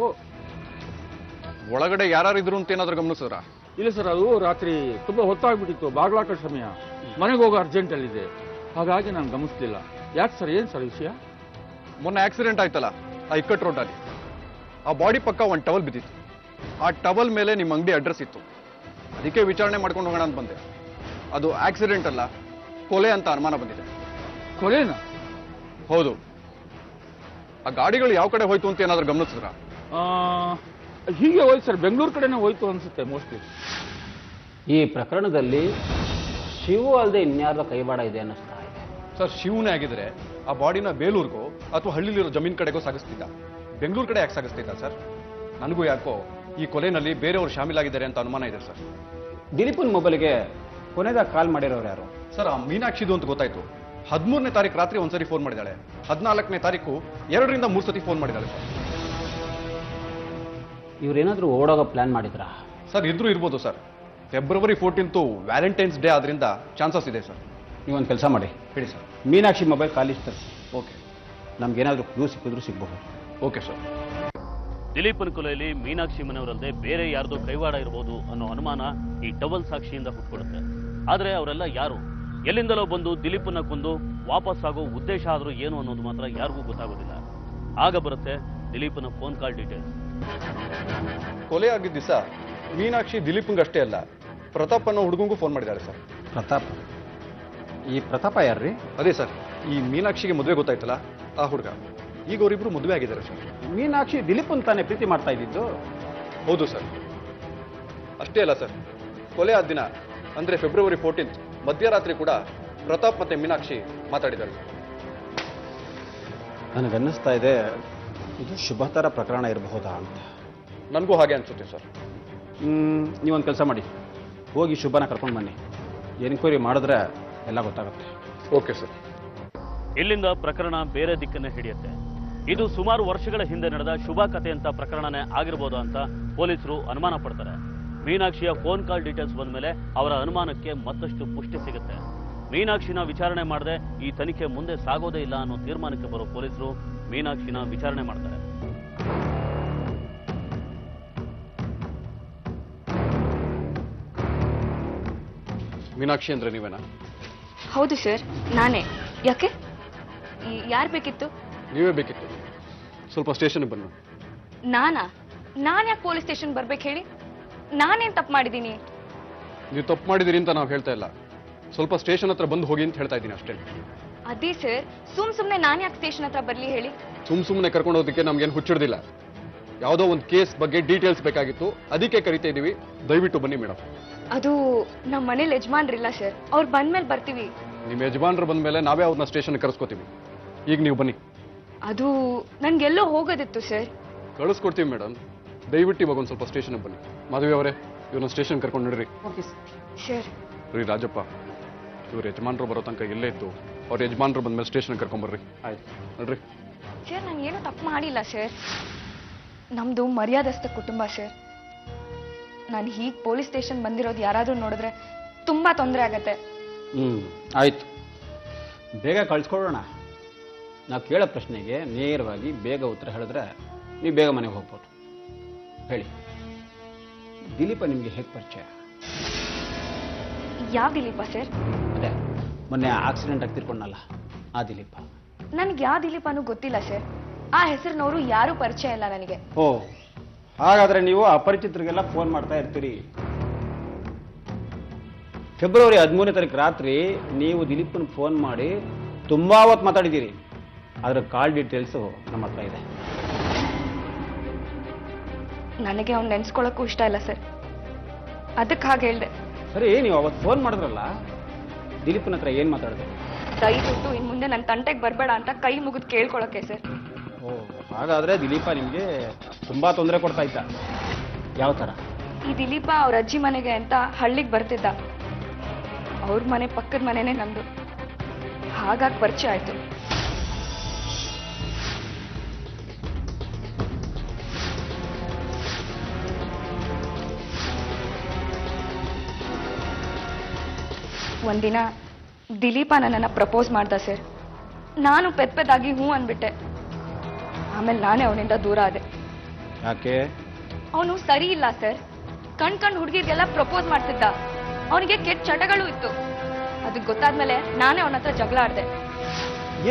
ಒಳಗಡೆ ಯಾರು ಇದ್ರು ಅಂತ ಏನಾದರೂ ಗಮನಿಸಿದ್ರಾ? ಇಲ್ಲ ಸರ್, ಅದು ರಾತ್ರಿ ತುಂಬಾ ಹೊತ್ತಾಗ್ಬಿಟ್ಟಿತ್ತು. ಬಾಗ್ಲಾಕ ಸಮಯ, ಮನೆಗೆ ಹೋಗೋ ಅರ್ಜೆಂಟಲ್ಲಿದೆ. ಹಾಗಾಗಿ ನಾನು ಗಮನಿಸ್ಲಿಲ್ಲ. ಯಾಕೆ ಸರ್, ಏನು ಸರ್ ವಿಷಯ? ಮೊನ್ನೆ ಆಕ್ಸಿಡೆಂಟ್ ಆಯ್ತಲ್ಲ ಆ ಇಕ್ಕಟ್ ರೋಡಲ್ಲಿ, ಆ ಬಾಡಿ ಪಕ್ಕ ಒಂದು ಟವಲ್ ಬಿದ್ದಿತ್ತು. ಆ ಟವಲ್ ಮೇಲೆ ನಿಮ್ಮ ಅಂಗಡಿ ಅಡ್ರೆಸ್ ಇತ್ತು. ಅದಕ್ಕೆ ವಿಚಾರಣೆ ಮಾಡ್ಕೊಂಡು ಹೋಗೋಣ ಅಂತ ಬಂದೆ. ಅದು ಆಕ್ಸಿಡೆಂಟ್ ಅಲ್ಲ, ಕೊಲೆ ಅಂತ ಅನುಮಾನ ಬಂದಿದೆ. ಕೊಲೆನಾ? ಹೌದು. ಆ ಗಾಡಿಗಳು ಯಾವ ಕಡೆ ಹೋಯ್ತು ಅಂತ ಏನಾದರೂ ಗಮನಿಸಿದ್ರಾ? ಹೀಗೆ ಹೋಯ್ತು ಸರ್, ಬೆಂಗಳೂರು ಕಡೆನೇ ಹೋಯ್ತು ಅನ್ಸುತ್ತೆ ಮೋಸ್ಟ್ಲಿ. ಈ ಪ್ರಕರಣದಲ್ಲಿ ಶಿವು ಅಲ್ಲದೆ ಇನ್ಯಾರ್ದ ಕೈವಾಡ ಇದೆ ಅನ್ನಿಸ್ತಾ ಇದೆ ಸರ್. ಶಿವನೇ ಆಗಿದ್ರೆ ಆ ಬಾಡಿನ ಬೇಲೂರಿಗೋ ಅಥವಾ ಹಳ್ಳಿಲಿರೋ ಜಮೀನ್ ಕಡೆಗೋ ಸಾಗಿಸ್ತಿದ್ದ. ಬೆಂಗಳೂರು ಕಡೆ ಯಾಕೆ ಸಾಗಿಸ್ತಿದ್ದ ಸರ್? ನನಗೂ ಯಾಕೋ ಈ ಕೊಲೆನಲ್ಲಿ ಬೇರೆಯವರು ಶಾಮೀಲಾಗಿದ್ದಾರೆ ಅಂತ ಅನುಮಾನ ಇದೆ ಸರ್. ದಿಲೀಪನ್ ಮೊಬೈಲ್ಗೆ ಕೊನೆದಾಗ ಕಾಲ್ ಮಾಡಿರೋರು ಯಾರು ಸರ್? ಆ ಮೀನಾಕ್ಷಿದು ಅಂತ ಗೊತ್ತಾಯ್ತು. 13ನೇ ತಾರೀಕು ರಾತ್ರಿ ಒಂದ್ಸರಿ ಫೋನ್ ಮಾಡಿದ್ದಾಳೆ. 14ನೇ ತಾರೀಕು 2 ರಿಂದ 3 ಸತಿ ಫೋನ್ ಮಾಡಿದ್ದಾಳೆ ಸರ್. ಇವ್ರೇನಾದ್ರೂ ಓಡೋಗೋ ಪ್ಲಾನ್ ಮಾಡಿದ್ರಾ? ಸರ್, ಇದ್ರೂ ಇರ್ಬೋದು ಸರ್. ಫೆಬ್ರವರಿ 14 ವ್ಯಾಲೆಂಟೈನ್ಸ್ ಡೇ ಆದ್ರಿಂದ ಚಾನ್ಸಸ್ ಇದೆ ಸರ್. ನೀವೊಂದು ಕೆಲಸ ಮಾಡಿ, ಹೇಳಿ ಸರ್. ಮೀನಾಕ್ಷಿ ಮೊಬೈಲ್ ಕಾಲಿಗೆ ತರಿಸಿ. ಓಕೆ. ನಮ್ಗೇನಾದ್ರೂ ಕ್ಲೂ ಸಿಕ್ಕಿದ್ರು ಸಿಗಬಹುದು. Okay sir. ದಿಲೀಪನ್ ಕೊಲೆಯಲ್ಲಿ ಮೀನಾಕ್ಷಿ ಮನೆಯವರಲ್ಲದೆ ಬೇರೆ ಯಾರ್ದೋ ಕೈವಾಡ ಇರಬಹುದು ಅನ್ನೋ ಅನುಮಾನ ಈ ಟವಲ್ ಸಾಕ್ಷಿಯಿಂದ ಹುಟ್ಕೊಡುತ್ತೆ. ಆದ್ರೆ ಅವರೆಲ್ಲ ಯಾರು? ಎಲ್ಲಿಂದಲೋ ಬಂದು ದಿಲೀಪನ್ನ ಕೊಂದು ವಾಪಸ್ ಆಗೋ ಉದ್ದೇಶ ಆದ್ರೂ ಏನು ಅನ್ನೋದು ಮಾತ್ರ ಯಾರಿಗೂ ಗೊತ್ತಾಗೋದಿಲ್ಲ. ಆಗ ಬರುತ್ತೆ ದಿಲೀಪನ ಫೋನ್ ಕಾಲ್ ಡೀಟೇಲ್ಸ್. ಕೊಲೆ ಆಗಿದ್ದ ದಿವಸ ಮೀನಾಕ್ಷಿ ದಿಲೀಪಂಗೆ ಅಷ್ಟೇ ಅಲ್ಲ, ಪ್ರತಾಪ್ ಅನ್ನೋ ಹುಡುಗಂಗೂ ಫೋನ್ ಮಾಡಿದ್ದಾಳೆ ಸರ್. ಪ್ರತಾಪ್? ಈ ಪ್ರತಾಪ ಯಾರ್ರಿ? ಅದೇ ಸರ್, ಈ ಮೀನಾಕ್ಷಿಗೆ ಮದುವೆ ಗೊತ್ತಾಯ್ತಲ್ಲ ಆ ಹುಡುಗ. ಈಗ ಅವರಿಬ್ರು ಮದುವೆ ಆಗಿದ್ದಾರೆ ಸರ್. ಮೀನಾಕ್ಷಿ ದಿಲೀಪನ್ ತಾನೇ ಪ್ರೀತಿ ಮಾಡ್ತಾ ಇದ್ದಿದ್ದು? ಹೌದು ಸರ್. ಅಷ್ಟೇ ಅಲ್ಲ ಸರ್, ಕೊಲೆ ಆದ ದಿನ ಅಂದ್ರೆ ಫೆಬ್ರವರಿ 14 ಮಧ್ಯರಾತ್ರಿ ಕೂಡ ಪ್ರತಾಪ್ ಮತ್ತೆ ಮೀನಾಕ್ಷಿ ಮಾತಾಡಿದ್ದಾರೆ. ನನಗನ್ನಿಸ್ತಾ ಇದೆ ಇದು ಶುಭತರ ಪ್ರಕರಣ ಇರಬಹುದಾ ಅಂತ. ನನಗೂ ಹಾಗೆ ಅನ್ಸುತ್ತೆ ಸರ್. ನೀವೊಂದು ಕೆಲಸ ಮಾಡಿ, ಹೋಗಿ ಶುಭನ ಕರ್ಕೊಂಡು ಬನ್ನಿ. ಎನ್ಕ್ವೈರಿ ಮಾಡಿದ್ರೆ ಎಲ್ಲ ಗೊತ್ತಾಗುತ್ತೆ. Okay sir. ಇಲ್ಲಿಂದ ಪ್ರಕರಣ ಬೇರೆ ದಿಕ್ಕನ್ನೇ ಹಿಡಿಯುತ್ತೆ. ಇದು ಸುಮಾರು ವರ್ಷಗಳ ಹಿಂದೆ ನಡೆದ ಶುಭ ಕಥೆ ಅಂತ ಪ್ರಕರಣನೇ ಆಗಿರ್ಬೋದು ಅಂತ ಪೊಲೀಸರು ಅನುಮಾನ ಪಡ್ತಾರೆ. ಮೀನಾಕ್ಷಿಯ ಫೋನ್ ಕಾಲ್ ಡೀಟೇಲ್ಸ್ ಬಂದ ಮೇಲೆ ಅವರ ಅನುಮಾನಕ್ಕೆ ಮತ್ತಷ್ಟು ಪುಷ್ಟಿ ಸಿಗುತ್ತೆ. ಮೀನಾಕ್ಷಿನ ವಿಚಾರಣೆ ಮಾಡದೆ ಈ ತನಿಖೆ ಮುಂದೆ ಸಾಗೋದೇ ಇಲ್ಲ ಅನ್ನೋ ತೀರ್ಮಾನಕ್ಕೆ ಬರೋ ಪೊಲೀಸರು ಮೀನಾಕ್ಷಿನ ವಿಚಾರಣೆ ಮಾಡ್ತಾರೆ. ಮೀನಾಕ್ಷಿ ಅಂದ್ರೆ ನೀವೇನಾ? ಹೌದು ಸರ್, ನಾನೇ. ಯಾಕೆ? ಯಾರು ಬೇಕಿತ್ತು? ನೀವೇ ಬೇಕಿತ್ತು. ಸ್ವಲ್ಪ ಸ್ಟೇಷನ್ಗೆ ಬನ್ನಿ. ನಾನ್ ಯಾಕೆ ಪೊಲೀಸ್ ಸ್ಟೇಷನ್ ಬರ್ಬೇಕು ಹೇಳಿ? ನಾನೇನ್ ತಪ್ಪು ಮಾಡಿದ್ದೀನಿ? ನೀವು ತಪ್ಪು ಮಾಡಿದಿರಿ ಅಂತ ನಾವು ಹೇಳ್ತಾ ಇಲ್ಲ, ಸ್ವಲ್ಪ ಸ್ಟೇಷನ್ ಹತ್ರ ಬಂದು ಹೋಗಿ ಅಂತ ಹೇಳ್ತಾ ಇದ್ದೀನಿ ಅಷ್ಟೇ. ಅದೇ ಸರ್, ಸುಮ್ನೆ ನಾನ್ ಯಾಕೆ ಸ್ಟೇಷನ್ ಹತ್ರ ಬರ್ಲಿ ಹೇಳಿ? ಸುಮ್ಮನೆ ಕರ್ಕೊಂಡು ಹೋಗೋದಕ್ಕೆ ನಮ್ಗೇನು ಹುಚ್ಚಿಡ್ದಿಲ್ಲ. ಯಾವುದೋ ಒಂದು ಕೇಸ್ ಬಗ್ಗೆ ಡೀಟೇಲ್ಸ್ ಬೇಕಾಗಿತ್ತು, ಅದಕ್ಕೆ ಕರಿತಾ ಇದ್ದೀವಿ. ದಯವಿಟ್ಟು ಬನ್ನಿ ಮೇಡಮ್. ಅದು ನಮ್ಮ ಮನೇಲಿ ಯಜಮಾನ್ರಿಲ್ಲ ಸರ್, ಅವ್ರು ಬಂದ್ಮೇಲೆ ಬರ್ತೀವಿ. ನಿಮ್ಮ ಯಜಮಾನ್ರು ಬಂದ್ಮೇಲೆ ನಾವೇ ಅವ್ರನ್ನ ಸ್ಟೇಷನ್ ಕರೆಸ್ಕೋತೀವಿ. ಈಗ ನೀವು ಬನ್ನಿ. ಅದು ನನ್ಗೆಲ್ಲೋ ಹೋಗೋದಿತ್ತು ಸರ್. ಕಳಿಸ್ಕೊಡ್ತೀವಿ ಮೇಡಮ್, ದಯವಿಟ್ಟು ಇವಾಗ ಒಂದು ಸ್ವಲ್ಪ ಸ್ಟೇಷನ್ಗೆ ಬನ್ನಿ. ಮದುವೆ ಅವರೇ, ಇವ್ರನ್ನ ಸ್ಟೇಷನ್ ಕರ್ಕೊಂಡು ನಡ್ರಿ. ಸರ್. ರೀ ರಾಜಪ್ಪ, ಇವ್ರ ಯಜಮಾನ್ರು ಬರೋ ತನಕ ಎಲ್ಲೇ ಇತ್ತು, ಅವ್ರ ಯಜಮಾನ್ರು ಬಂದ್ಮೇಲೆ ಸ್ಟೇಷನ್ ಕರ್ಕೊಂಬರ್ರಿ. ಆಯ್ತು ನಡ್ರಿ. ಸರ್, ನಾನು ಏನು ತಪ್ಪು ಮಾಡಿಲ್ಲ ಸರ್. ನಮ್ದು ಮರ್ಯಾದಸ್ಥ ಕುಟುಂಬ ಸರ್. ನಾನು ಹೀಗೆ ಪೊಲೀಸ್ ಸ್ಟೇಷನ್ ಬಂದಿರೋದು ಯಾರಾದ್ರೂ ನೋಡಿದ್ರೆ ತುಂಬಾ ತೊಂದರೆ ಆಗತ್ತೆ. ಆಯ್ತು, ಬೇಗ ಕಳ್ಸ್ಕೊಡೋಣ. ನಾವು ಕೇಳೋ ಪ್ರಶ್ನೆಗೆ ನೇರವಾಗಿ ಬೇಗ ಉತ್ತರ ಹೇಳಿದ್ರೆ ನೀವು ಬೇಗ ಮನೆಗೆ ಹೋಗ್ಬೋದು. ಹೇಳಿ, ದಿಲೀಪ ನಿಮಗೆ ಹೇಗೆ ಪರಿಚಯ? ಯಾವ ದಿಲೀಪ ಸರ್? ಅದೇ ಮೊನ್ನೆ ಆಕ್ಸಿಡೆಂಟ್ ಆಗಿ ತಿರ್ಕೊಂಡಲ್ಲ, ಆ ದಿಲೀಪ. ನನಗೆ ಯಾವ ದಿಲೀಪನೂ ಗೊತ್ತಿಲ್ಲ ಸರ್. ಆ ಹೆಸರಿನವರು ಯಾರು ಪರಿಚಯ ಇಲ್ಲ ನನಗೆ. ಓ, ಹಾಗಾದ್ರೆ ನೀವು ಅಪರಿಚಿತರಿಗೆಲ್ಲ ಫೋನ್ ಮಾಡ್ತಾ ಇರ್ತೀರಿ. ಫೆಬ್ರವರಿ 13ನೇ ತಾರೀಕು ರಾತ್ರಿ ನೀವು ದಿಲೀಪನ್ ಫೋನ್ ಮಾಡಿ ತುಂಬಾ ಹೊತ್ತು ಮಾತಾಡಿದ್ದೀರಿ. ಅದರ ಕಾಲ್ ಡೀಟೇಲ್ಸು ನಮ್ಮ ಹತ್ರ ಇದೆ. ನನಗೆ ಅವ್ನು ನೆನ್ಸ್ಕೊಳ್ಳೋಕ್ಕೂ ಇಷ್ಟ ಇಲ್ಲ ಸರ್, ಅದಕ್ಕೆ ಹಾಗೆ ಹೇಳ್ದೆ. ಸರಿ, ನೀವು ಅವತ್ತು ಫೋನ್ ಮಾಡಿದ್ರಲ್ಲ, ದಿಲೀಪನ ಹತ್ರ ಏನ್ ಮಾತಾಡಿದೆ? ದಯವಿಟ್ಟು ಇನ್ ಮುಂದೆ ನನ್ನ ತಂಟೆಗೆ ಬರಬೇಡ ಅಂತ ಕೈ ಮುಗಿದು ಕೇಳ್ಕೊಳಕ್ಕೆ ಸರ್. ಓ, ಹಾಗಾದ್ರೆ ದಿಲೀಪ ನಿಮ್ಗೆ ತುಂಬಾ ತೊಂದರೆ ಕೊಡ್ತಾ ಇದ್ದ. ಯಾವ ತರ? ಈ ದಿಲೀಪ ಅವ್ರ ಅಜ್ಜಿ ಮನೆಗೆ ಅಂತ ಹಳ್ಳಿಗೆ ಬರ್ತಿದ್ದ. ಅವ್ರ ಮನೆ ಪಕ್ಕದ ಮನೆನೇ ನಮ್ದು. ಹಾಗಾಗಿ ಪರಿಚಯ ಆಯ್ತು. ಒಂದಿನ ದಿಲೀಪ ನನ್ನನ್ನು ಪ್ರಪೋಸ್ ಮಾಡ್ದ ಸರ್. ನಾನು ಪೆದ್ದಾಗಿ ಹೂ ಅಂದ್ಬಿಟ್ಟೆ. ಆಮೇಲೆ ನಾನೇ ಅವನಿಂದ ದೂರ ಆದೆ. ಯಾಕೆ? ಅವನು ಸರಿ ಇಲ್ಲ ಸರ್. ಕಣ್ ಹುಡುಗಿರ್ಗೆಲ್ಲ ಪ್ರಪೋಸ್ ಮಾಡ್ತಿದ್ದ. ಅವನಿಗೆ ಕೆಟ್ಟ ಚಟಗಳು ಇತ್ತು. ಅದಕ್ಕೆ ಗೊತ್ತಾದ್ಮೇಲೆ ನಾನೇ ಅವನ ಹತ್ರ ಜಗಳ ಆಡ್ದೆ.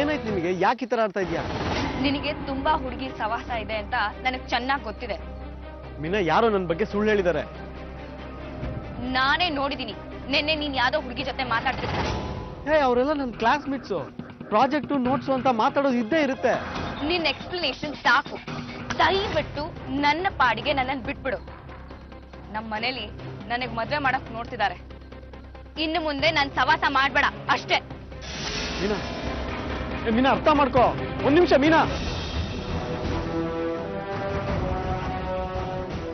ಏನಾಯ್ತು ನಿಮಗೆ? ಯಾಕೆ ಈ ತರ ಆಡ್ತಾ ಇದೀಯಾ? ನಿನಗೆ ತುಂಬಾ ಹುಡುಗಿ ಸವಾಸ ಇದೆ ಅಂತ ನನಗೆ ಚೆನ್ನಾಗಿ ಗೊತ್ತಿದೆ. ಮೀನಾ, ಯಾರೋ ನನ್ನ ಬಗ್ಗೆ ಸುಳ್ಳು ಹೇಳಿದ್ದಾರೆ. ನಾನೇ ನೋಡಿದೀನಿ. ನಿನ್ನೆ ನೀನ್ ಯಾವ್ದೋ ಹುಡುಗಿ ಜೊತೆ ಮಾತಾಡ್ತಿದ್ದ. ಅವರೆಲ್ಲ ನನ್ನ ಕ್ಲಾಸ್ಮೇಟ್ಸು. ಪ್ರಾಜೆಕ್ಟು ನೋಟ್ಸು ಅಂತ ಮಾತಾಡೋದು ಇದ್ದೇ ಇರುತ್ತೆ. ನಿನ್ನ ಎಕ್ಸ್ಪ್ಲನೇಷನ್ ಸಾಕು. ದಯವಿಟ್ಟು ನನ್ನ ಪಾಡಿಗೆ ನನ್ನನ್ನು ಬಿಟ್ಬಿಡು. ನಮ್ಮ ಮನೇಲಿ ನನಗೆ ಮದ್ವೆ ಮಾಡಕ್ ನೋಡ್ತಿದ್ದಾರೆ. ಇನ್ನು ಮುಂದೆ ನನ್ ಸವಾಸ ಮಾಡ್ಬೇಡ ಅಷ್ಟೇ. ಮೀನಾ, ಮೀನಾ ಅರ್ಥ ಮಾಡ್ಕೋ. ಒಂದ್ ನಿಮಿಷ ಮೀನಾ.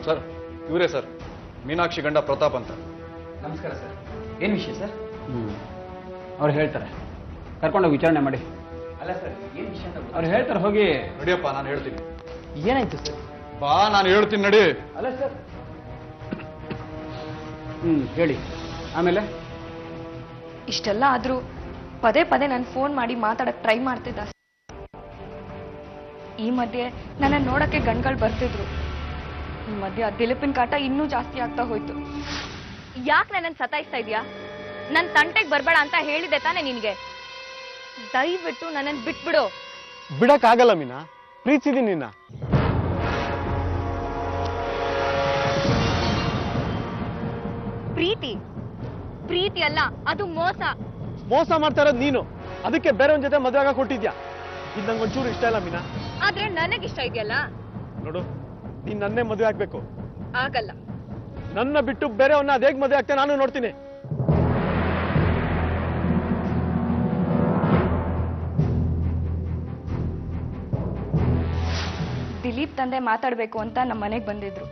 ಸರ್, ಇವರೇ ಸರ್, ಮೀನಾಕ್ಷಿ ಗಂಡ ಪ್ರತಾಪ್ ಅಂತ. ನಮಸ್ಕಾರ ಸರ್. ಏನ್ ವಿಷಯ ಸರ್? ಅವ್ರು ಹೇಳ್ತಾರೆ, ಕರ್ಕೊಂಡೋಗಿ ವಿಚಾರಣೆ ಮಾಡಿ. ಅಲ್ಲ ಸರ್, ಏನ್ ವಿಷಯ ಅಂತ ಅವ್ರು ಹೇಳ್ತಾರೆ. ಹೋಗಿ ನಡಿಯಪ್ಪ, ನಾನು ಹೇಳ್ತೀನಿ. ಏನಾಯ್ತು ಸರ್? ಬಾ, ನಾನು ಹೇಳ್ತೀನಿ, ನಡಿ. ಅಲ್ಲ ಸರ್. ಹೇಳಿ. ಆಮೇಲೆ ಇಷ್ಟೆಲ್ಲ ಆದ್ರೂ ಪದೇ ಪದೇ ನಾನು ಫೋನ್ ಮಾಡಿ ಮಾತಾಡಕ್ ಟ್ರೈ ಮಾಡ್ತಿದ್ದ. ಈ ಮಧ್ಯೆ ನನ್ನ ನೋಡಕ್ಕೆ ಗಂಡ್ಗಳು ಬರ್ತಿದ್ರು. ಈ ಮಧ್ಯೆ ದಿಲೀಪಿನ ಕಾಟ ಇನ್ನೂ ಜಾಸ್ತಿ ಆಗ್ತಾ ಹೋಯ್ತು. ಯಾಕೆ ನನ್ನನ್ನು ಸತಾಯಿಸ್ತಾ ಇದೀಯಾ? ನನ್ನ ತಂಟೆಗೆ ಬರ್ಬೇಡ ಅಂತ ಹೇಳಿದೆ ತಾನೆ ನಿನ್ಗೆ? ದಯವಿಟ್ಟು ನನ್ನನ್ನು ಬಿಟ್ಬಿಡು. ಬಿಡಕ್ ಆಗಲ್ಲ ಮೀನಾ, ಪ್ರೀತಿಸಿದೀನಿ ನಿನ್ನ. ಪ್ರೀತಿ ಅಲ್ಲ, ಅದು ಮೋಸ. ಮೋಸ ಮಾಡ್ತಾ ಇರೋದು ನೀನು. ಅದಕ್ಕೆ ಬೇರೆ ಒಂದ್ ಜೊತೆ ಮದುವೆ ಆಗ ಕೊಟ್ಟಿದ್ಯಾ. ಇದು ನಂಗೆ ಒಂಚೂರು ಇಷ್ಟ ಇಲ್ಲ ಮೀನಾ. ಆದ್ರೆ ನನಗಿಷ್ಟ ಇದೆಯಲ್ಲ. ನೋಡು, ನೀನ್ ನನ್ನೇ ಮದುವೆ ಆಗ್ಬೇಕು. ಆಗಲ್ಲ. ನನ್ನ ಬಿಟ್ಟು ಬೇರೆಯವನ್ನ ಅದೇಗ್ ಮದುವೆ ಆಗ್ತೇ ನಾನು ನೋಡ್ತೀನಿ. ದಿಲೀಪ್ ತಂದೆ ಮಾತಾಡ್ಬೇಕು ಅಂತ ನಮ್ಮ ಮನೆಗೆ ಬಂದಿದ್ರು.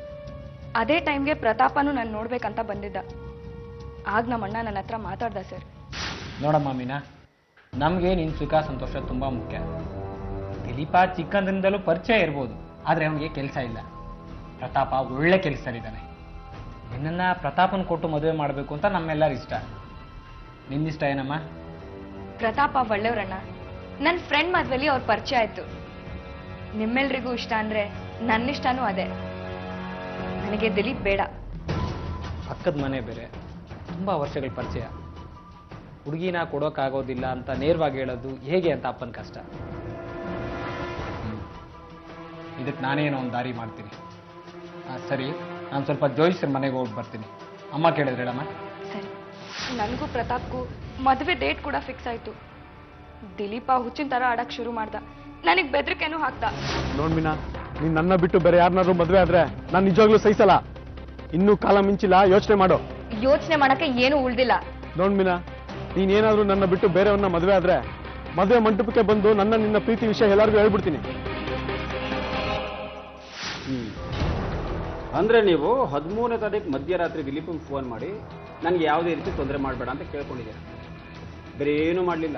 ಅದೇ ಟೈಮ್ಗೆ ಪ್ರತಾಪನು ನಾನು ನೋಡ್ಬೇಕಂತ ಬಂದಿದ್ದ. ಆಗ ನಮ್ಮ ಅಣ್ಣ ನನ್ನ ಹತ್ರ ಮಾತಾಡ್ದ ಸರ್. ನೋಡಮ್ಮ ಮೀನಾ, ನಮಗೆ ನಿನ್ನ ಸುಖ ಸಂತೋಷ ತುಂಬಾ ಮುಖ್ಯ. ದಿಲೀಪ ಚಿಕ್ಕಂದ್ರಿಂದಲೂ ಪರಿಚಯ ಇರ್ಬೋದು, ಆದ್ರೆ ಅವನಿಗೆ ಕೆಲಸ ಇಲ್ಲ. ಪ್ರತಾಪ ಒಳ್ಳೆ ಕೆಲಸದಲ್ಲಿದ್ದಾನೆ. ನಿನ್ನನ್ನು ಪ್ರತಾಪನ ಕೊಟ್ಟು ಮದುವೆ ಮಾಡಬೇಕು ಅಂತ ನಮ್ಮೆಲ್ಲರ ಇಷ್ಟ. ನಿನ್ನಿಷ್ಟ ಏನಮ್ಮ? ಪ್ರತಾಪ ಒಳ್ಳೆಯವ್ರಣ್ಣ. ನನ್ನ ಫ್ರೆಂಡ್ ಮದ್ವೆಲಿ ಅವ್ರ ಪರಿಚಯ ಆಯ್ತು. ನಿಮ್ಮೆಲ್ರಿಗೂ ಇಷ್ಟ ಅಂದ್ರೆ ನನ್ನಿಷ್ಟನೂ ಅದೇ. ನನಗೆ ದಿಲೀಪ್ ಬೇಡ. ಪಕ್ಕದ ಮನೆ ಬೇರೆ, ತುಂಬಾ ವರ್ಷಗಳ ಪರಿಚಯ. ಹುಡುಗಿನ ಕೊಡೋಕ್ಕಾಗೋದಿಲ್ಲ ಅಂತ ನೇರವಾಗಿ ಹೇಳೋದು ಹೇಗೆ ಅಂತ ಅಪ್ಪನ ಕಷ್ಟ. ಇದಕ್ಕೆ ನಾನೇನೋ ಒಂದು ದಾರಿ ಮಾಡ್ತೀನಿ. ಸರಿ, ನಾನು ಸ್ವಲ್ಪ ಜೋಯಿಸ್ರ ಮನೆಗೆ ಹೋಗಿ ಬರ್ತೀನಿ. ಅಮ್ಮ ಕೇಳಿದ್ರೆ ಹೇಳಮ್ಮ. ಸರಿ. ನನಗೂ ಪ್ರತಾಪ್ಗೂ ಮದುವೆ ಡೇಟ್ ಕೂಡ ಫಿಕ್ಸ್ ಆಯ್ತು. ದಿಲೀಪ ಹುಚ್ಚಿನ ತರ ಆಡಕ್ ಶುರು ಮಾಡ್ದ. ನನಗ್ ಬೆದರಿಕೆನೂ ಹಾಕ್ದ. ನೋಡ್ ಮೀನಾ, ನೀನ್ ನನ್ನ ಬಿಟ್ಟು ಬೇರೆ ಯಾರನ್ನಾದ್ರೂ ಮದ್ವೆ ಆದ್ರೆ ನಾನು ನಿಜವಾಗ್ಲೂ ಸಹಿಸಲ್ಲ. ಇನ್ನೂ ಕಾಲ ಮಿಂಚಿಲ್ಲ, ಯೋಚನೆ ಮಾಡು. ಯೋಚನೆ ಮಾಡಕ್ಕೆ ಏನು ಉಳ್ದಿಲ್ಲ. ನೋಡ್ ಮೀನಾ, ನೀನೇನಾದ್ರೂ ನನ್ನ ಬಿಟ್ಟು ಬೇರೆಯವ್ರನ್ನ ಮದ್ವೆ ಆದ್ರೆ ಮದುವೆ ಮಂಟಪಕ್ಕೆ ಬಂದು ನಿನ್ನ ಪ್ರೀತಿ ವಿಷಯ ಎಲ್ಲರಿಗೂ ಹೇಳ್ಬಿಡ್ತೀನಿ. ಅಂದ್ರೆ ನೀವು 13ನೇ ತಾರೀಕು ಮಧ್ಯರಾತ್ರಿ ದಿಲೀಪಂಗೆ ಫೋನ್ ಮಾಡಿ ನನಗೆ ಯಾವುದೇ ರೀತಿ ತೊಂದರೆ ಮಾಡಬೇಡ ಅಂತ ಕೇಳ್ಕೊಂಡಿದ್ದೀರಾ, ಬೇರೆ ಏನೂ ಮಾಡಲಿಲ್ಲ.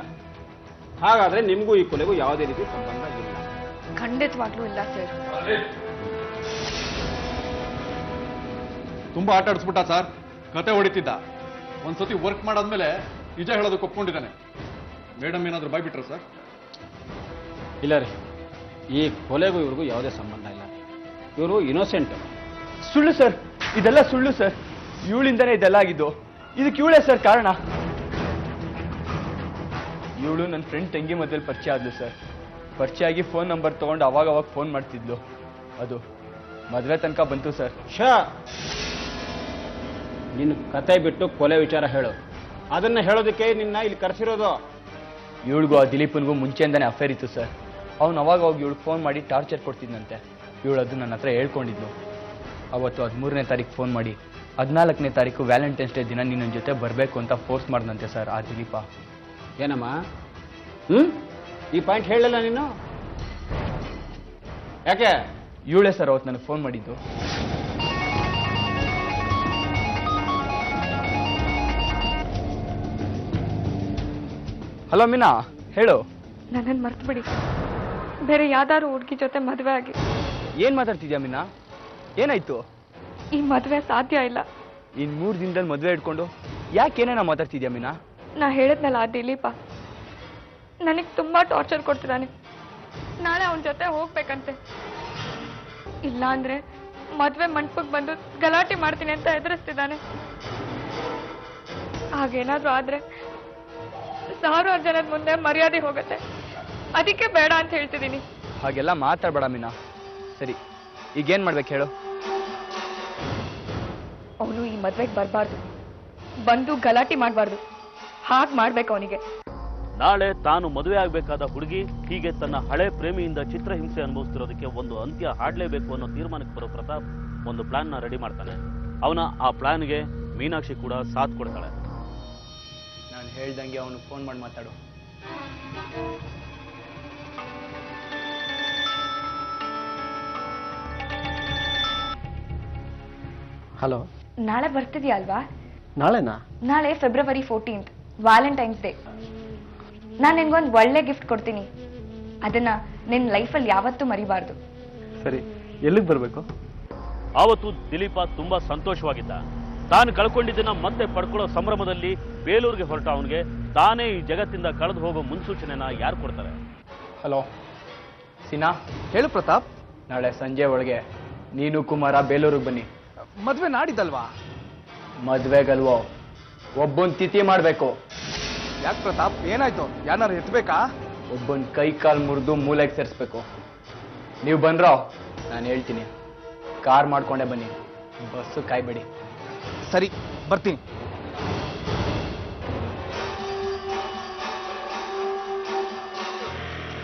ಹಾಗಾದ್ರೆ ನಿಮಗೂ ಈ ಕೊಲೆಗೂ ಯಾವುದೇ ರೀತಿ ಸಂಬಂಧ ಇಲ್ಲ? ಖಂಡಿತವಾಗ್ಲೂ ಇಲ್ಲ ಸರ್. ತುಂಬಾ ಆಟ ಆಡಿಸ್ಬಿಟ್ಟ ಸರ್, ಕತೆ ಹೊಡಿತಿದ್ದ. ಒಂದ್ಸತಿ ವರ್ಕ್ ಮಾಡಾದ್ಮೇಲೆ ನಿಜ ಹೇಳೋದಕ್ಕೆ ಒಪ್ಕೊಂಡಿದ್ದಾನೆ. ಮೇಡಮ್ ಏನಾದ್ರು ಬಾಯ್ಬಿಟ್ರ ಸರ್? ಇಲ್ಲ ರೀ, ಈ ಕೊಲೆಗೂ ಇವ್ರಿಗೂ ಯಾವುದೇ ಸಂಬಂಧ ಇಲ್ಲ. ಇವರು ಇನ್ನೋಸೆಂಟ್. ಸುಳ್ಳು ಸರ್, ಇದೆಲ್ಲ ಸುಳ್ಳು ಸರ್. ಇವಳಿಂದನೇ ಇದೆಲ್ಲ ಆಗಿದ್ದು. ಇದಕ್ಕೆ ಇವಳೇ ಸರ್ ಕಾರಣ. ಇವಳು ನನ್ನ ಫ್ರೆಂಡ್ ತಂಗಿ ಮಧ್ಯದಲ್ಲಿ ಪರಿಚಯ ಆದ್ಲು ಸರ್. ಪರಿಚಯ ಆಗಿ ಫೋನ್ ನಂಬರ್ ತಗೊಂಡು ಅವಾಗ ಫೋನ್ ಮಾಡ್ತಿದ್ಲು. ಅದು ಮದುವೆ ತನಕ ಬಂತು ಸರ್. ನಿನ್ನ ಕತೆ ಬಿಟ್ಟು ಕೊಲೆ ವಿಚಾರ ಹೇಳು. ಅದನ್ನ ಹೇಳೋದಕ್ಕೆ ನಿನ್ನ ಇಲ್ಲಿ ಕರೆಸಿರೋದು. ಇವಳಿಗೂ ಆ ದಿಲೀಪನ್ಗೂ ಮುಂಚೆಯಿಂದಾನೆ ಅಫೇರ್ ಇತ್ತು ಸರ್. ಅವ್ನು ಅವಾಗ ಹೋಗಿ ಇವಳು ಫೋನ್ ಮಾಡಿ ಟಾರ್ಚರ್ ಕೊಡ್ತಿದ್ದಂತೆ. ಇವಳು ಅದು ನನ್ನ ಹತ್ರ ಹೇಳ್ಕೊಂಡಿದ್ಲು. ಅವತ್ತು 13ನೇ ತಾರೀಕು ಫೋನ್ ಮಾಡಿ 14ನೇ ತಾರೀಕು ವ್ಯಾಲೆಂಟೈನ್ಸ್ ಡೇ ದಿನ ನಿನ್ನ ಜೊತೆ ಬರಬೇಕು ಅಂತ ಫೋರ್ಸ್ ಮಾಡ್ದಂತೆ ಸರ್ ಆ ದಿಲೀಪ. ಏನಮ್ಮ, ಈ ಪಾಯಿಂಟ್ ಹೇಳಲ್ಲ ನೀನು? ಯಾಕೆ? ಇವಳೇ ಸರ್ ಅವತ್ತು ನನಗೆ ಫೋನ್ ಮಾಡಿದ್ದು. ಹಲೋ ಮೀನಾ, ಹೇಳು. ನನ್ನನ್ನು ಮರ್ತು ಬಿಡಿ. ಬೇರೆ ಯಾವ್ದಾದ್ರು ಹುಡುಗಿ ಜೊತೆ ಮದುವೆ ಆಗಿ. ಏನ್ ಮಾತಾಡ್ತಿದ್ಯಾ ಮೀನಾ? ಏನಾಯ್ತು? ಈ ಮದುವೆ ಸಾಧ್ಯ ಇಲ್ಲ. ಇನ್ 3 ದಿನದಲ್ಲಿ ಮದುವೆ ಇಟ್ಕೊಂಡು ಯಾಕೇನೇನೋ ಮಾತಾಡ್ತಿದ್ಯಾ ಮೀನಾ? ನಾ ಹೇಳಿದ್ನಲ್ಲ ಆ ದಿಲೀಪ ನನಗೆ ತುಂಬಾ ಟಾರ್ಚರ್ ಕೊಡ್ತಿದ್ದಾನೆ. ನಾಳೆ ಅವನ ಜೊತೆ ಹೋಗ್ಬೇಕಂತೆ. ಇಲ್ಲ ಅಂದ್ರೆ ಮದ್ವೆ ಮಂಟಪಕ್ಕೆ ಬಂದು ಗಲಾಟೆ ಮಾಡ್ತೀನಿ ಅಂತ ಹೆದರಿಸ್ತಿದ್ದಾನೆ. ಹಾಗೇನಾದ್ರೂ ಆದ್ರೆ 1000 ಜನದ ಮುಂದೆ ಮರ್ಯಾದೆ ಹೋಗುತ್ತೆ. ಅದಕ್ಕೆ ಬೇಡ ಅಂತ ಹೇಳ್ತಿದ್ದೀನಿ. ಹಾಗೆಲ್ಲ ಮಾತಾಡ್ಬೇಡ ಮೀನಾ. ಸರಿ, ಈಗೇನ್ ಮಾಡ್ಬೇಕು ಹೇಳು? ಅವನು ಈ ಮದ್ವೆಗೆ ಬರಬಾರ್ದು, ಬಂದು ಗಲಾಟೆ ಮಾಡಬಾರ್ದು. ಹಾಗೆ ಮಾಡ್ಬೇಕು ಅವನಿಗೆ. ನಾಳೆ ತಾನು ಮದುವೆ ಆಗಬೇಕಾದ ಹುಡುಗಿ ಹೀಗೆ ತನ್ನ ಹಳೆ ಪ್ರೇಮಿಯಿಂದ ಚಿತ್ರಹಿಂಸೆ ಅನುಭವಿಸ್ತಿರೋದಕ್ಕೆ ಒಂದು ಅಂತ್ಯ ಹಾಡಲೇಬೇಕು ಅನ್ನೋ ತೀರ್ಮಾನಕ್ಕೆ ಬರೋ ಪ್ರತಾಪ್ ಒಂದು ಪ್ಲಾನ್ನ ರೆಡಿ ಮಾಡ್ತಾನೆ. ಅವನ ಆ ಪ್ಲಾನ್ಗೆ ಮೀನಾಕ್ಷಿ ಕೂಡ ಸಾಥ್ ಕೊಡ್ತಾಳೆ. ನಾನು ಹೇಳ್ದಂಗೆ ಅವನು ಫೋನ್ ಮಾಡಿ ಮಾತಾಡು. ಹಲೋ, ನಾಳೆ ಬರ್ತಿದ್ಯಾ ಅಲ್ವಾ? ನಾಳೆನಾ? ನಾಳೆ ಫೆಬ್ರವರಿ 14th ವ್ಯಾಲೆಂಟೈನ್ಸ್ ಡೇ. ನಾನು ನಿನ್ಗೊಂದು ಒಳ್ಳೆ ಗಿಫ್ಟ್ ಕೊಡ್ತೀನಿ. ಅದನ್ನ ನಿನ್ನ ಲೈಫಲ್ಲಿ ಯಾವತ್ತೂ ಮರಿಬಾರ್ದು. ಸರಿ, ಎಲ್ಲಿಗೆ ಬರಬೇಕು? ಆವತ್ತು ದಿಲೀಪ ತುಂಬಾ ಸಂತೋಷವಾಗಿದ್ದ. ತಾನು ಕಳ್ಕೊಂಡಿದ್ದನ್ನ ಮತ್ತೆ ಪಡ್ಕೊಳ್ಳೋ ಸಂಭ್ರಮದಲ್ಲಿ ಬೇಲೂರಿಗೆ ಹೊರಟ ಅವನಿಗೆ ತಾನೇ ಈ ಜಗತ್ತಿಂದ ಕಳೆದು ಹೋಗೋ ಮುನ್ಸೂಚನೆನ ಯಾರು ಕೊಡ್ತಾರೆ? ಹಲೋ ಸಿನಾ. ಹೇಳು ಪ್ರತಾಪ್. ನಾಳೆ ಸಂಜೆ ಒಳಗೆ ನೀನು ಕುಮಾರ ಬೇಲೂರಿಗೆ ಬನ್ನಿ. ಮದ್ವೆ ನಾಡಿದ್ದಲ್ವಾ? ಮದ್ವೆಗಲ್ವೋ, ಒಬ್ಬನ್ ತಿಥಿ ಮಾಡ್ಬೇಕು. ಯಾಕೆ ಪ್ರತಾಪ್, ಏನಾಯ್ತು? ಯಾರು ಎತ್ಬೇಕಾ? ಒಬ್ಬನ್ ಕೈ ಕಾಲು ಮುರಿದು ಮೂಲೆಗೆ ಸೇರಿಸ್ಬೇಕು. ನೀವು ಬಂದ್ರೋ ನಾನು ಹೇಳ್ತೀನಿ. ಕಾರ್ ಮಾಡ್ಕೊಂಡೆ ಬನ್ನಿ, ಬಸ್ಸು ಕಾಯ್ಬೇಡಿ. ಸರಿ, ಬರ್ತೀನಿ.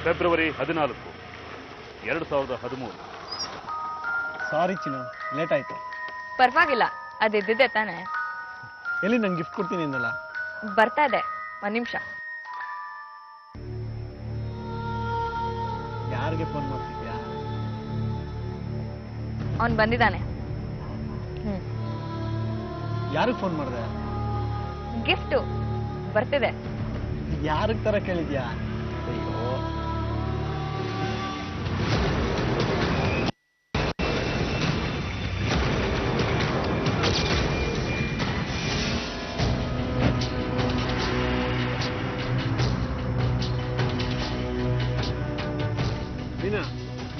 ಫೆಬ್ರವರಿ 14, 2013. ಸಾರಿ ಚಿನ್ನ, ಲೇಟ್ ಆಯ್ತು. ಪರವಾಗಿಲ್ಲ, ಅದಿದ್ದಿದೆ ತಾನೆ. ಎಲ್ಲಿ ನಂಗೆ ಗಿಫ್ಟ್ ಕೊಡ್ತೀನಿ ಅಂದಲ್ಲ? ಬರ್ತಾ ಇದೆ, 1 ನಿಮಿಷ. ಯಾರಿಗೆ ಫೋನ್ ಮಾಡ್ತಿದ್ಯಾ? ಅವನು ಬಂದಿದ್ದಾನೆ. ಯಾರಿಗೆ ಫೋನ್ ಮಾಡಿದೆ? ಗಿಫ್ಟು ಬರ್ತಿದೆ. ಯಾರಿಗೆ ತರ ಕೇಳಿದ್ಯಾ? ಅಯ್ಯೋ,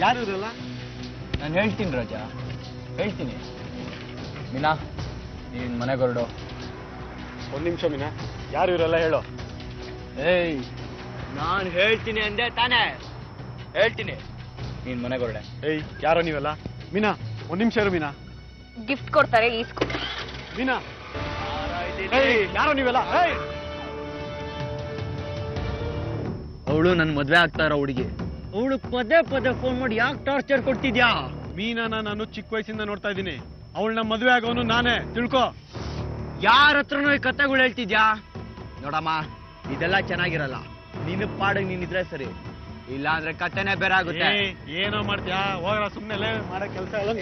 ಯಾರು ಇರಲ್ಲ? ನಾನು ಹೇಳ್ತೀನಿ ರಾಜ, ಹೇಳ್ತೀನಿ. ಮೀನಾ, ನೀನು ಮನೆಗೆ ಹೊರಡು. ಒಂದು ನಿಮಿಷ ಮೀನಾ, ಯಾರು ಇರಲ್ಲ ಹೇಳು. ಏಯ್, ನಾನು ಹೇಳ್ತೀನಿ ಅಂದೆ ತಾನೇ, ಹೇಳ್ತೀನಿ. ನೀನು ಮನೆಗೆ ಹೊರಡೆ. ಏಯ್, ಯಾರೋ ನೀವೆಲ್ಲ? ಮೀನಾ, ಒಂದು ನಿಮಿಷ ಇರು ಮೀನಾ. ಗಿಫ್ಟ್ ಕೊಡ್ತಾರೆ, ಈಸ್ಕೊ. ಮೀನಾ, ಏಯ್, ಯಾರೋ ನೀವೆಲ್ಲ? ಅವಳು ನನ್ನ ಮದುವೆ ಆಗ್ತಾ ಇರೋ ಹುಡುಗಿ. ಅವಳು ಪದೇ ಪದೇ ಫೋನ್ ಮಾಡಿ ಯಾಕೆ ಟಾರ್ಚರ್ ಕೊಡ್ತಿದ್ಯಾ? ಮೀನಾನ ನಾನು ಚಿಕ್ಕ ವಯಸ್ಸಿಂದ ನೋಡ್ತಾ ಇದ್ದೀನಿ. ಅವಳನ್ನ ಮದುವೆ ಆಗೋನು ನಾನೇ, ತಿಳ್ಕೊ. ಯಾರ ಹತ್ರನೂ ಈ ಕಥೆಗಳು ಹೇಳ್ತಿದ್ಯಾ? ನೋಡಮ್ಮ, ಇದೆಲ್ಲ ಚೆನ್ನಾಗಿರಲ್ಲ. ನಿನ್ನ ಪಾಡಿಗೆ ನೀನಿದ್ರೆ ಸರಿ, ಇಲ್ಲ ಅಂದ್ರೆ ಕಥೆನೇ ಬೇರೆ ಆಗುತ್ತೆ. ಏನೋ ಮಾಡ್ತೀಯಾ? ಹೋಗ್ರ, ಸುಮ್ಮನೆ ಮಾಡೋ ಕೆಲಸ ಎಲ್ಲ.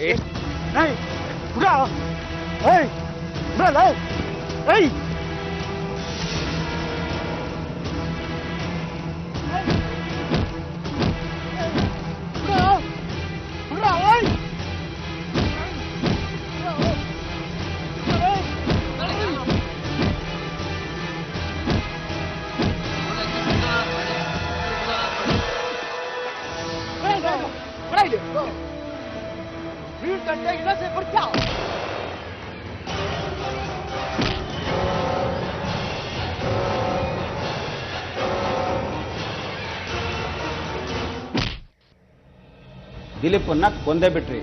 ದಿಲೀಪನ್ನ ಕೊಂದೇ ಬಿಟ್ರಿ.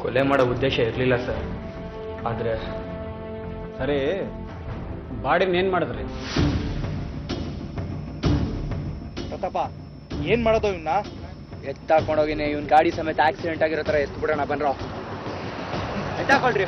ಕೊಲೆ ಮಾಡೋ ಉದ್ದೇಶ ಇರಲಿಲ್ಲ ಸರ್. ಆದ್ರೆ ಸರಿ, ಬಾಡಿನ ಏನ್ ಮಾಡಿದ್ರಿ? ಪ್ರತಾಪ, ಏನ್ ಮಾಡೋದು ಇವನ್ನ? ಎತ್ತಾಕೊಂಡೋಗಿನಿ. ಇವನ್ ಗಾಡಿ ಸಮೇತ ಆಕ್ಸಿಡೆಂಟ್ ಆಗಿರೋ ತರ ಎತ್ಬಿಡೋಣ ಬನ್ರೋ. ಎತ್ತಾಕೊಳ್ರಿ.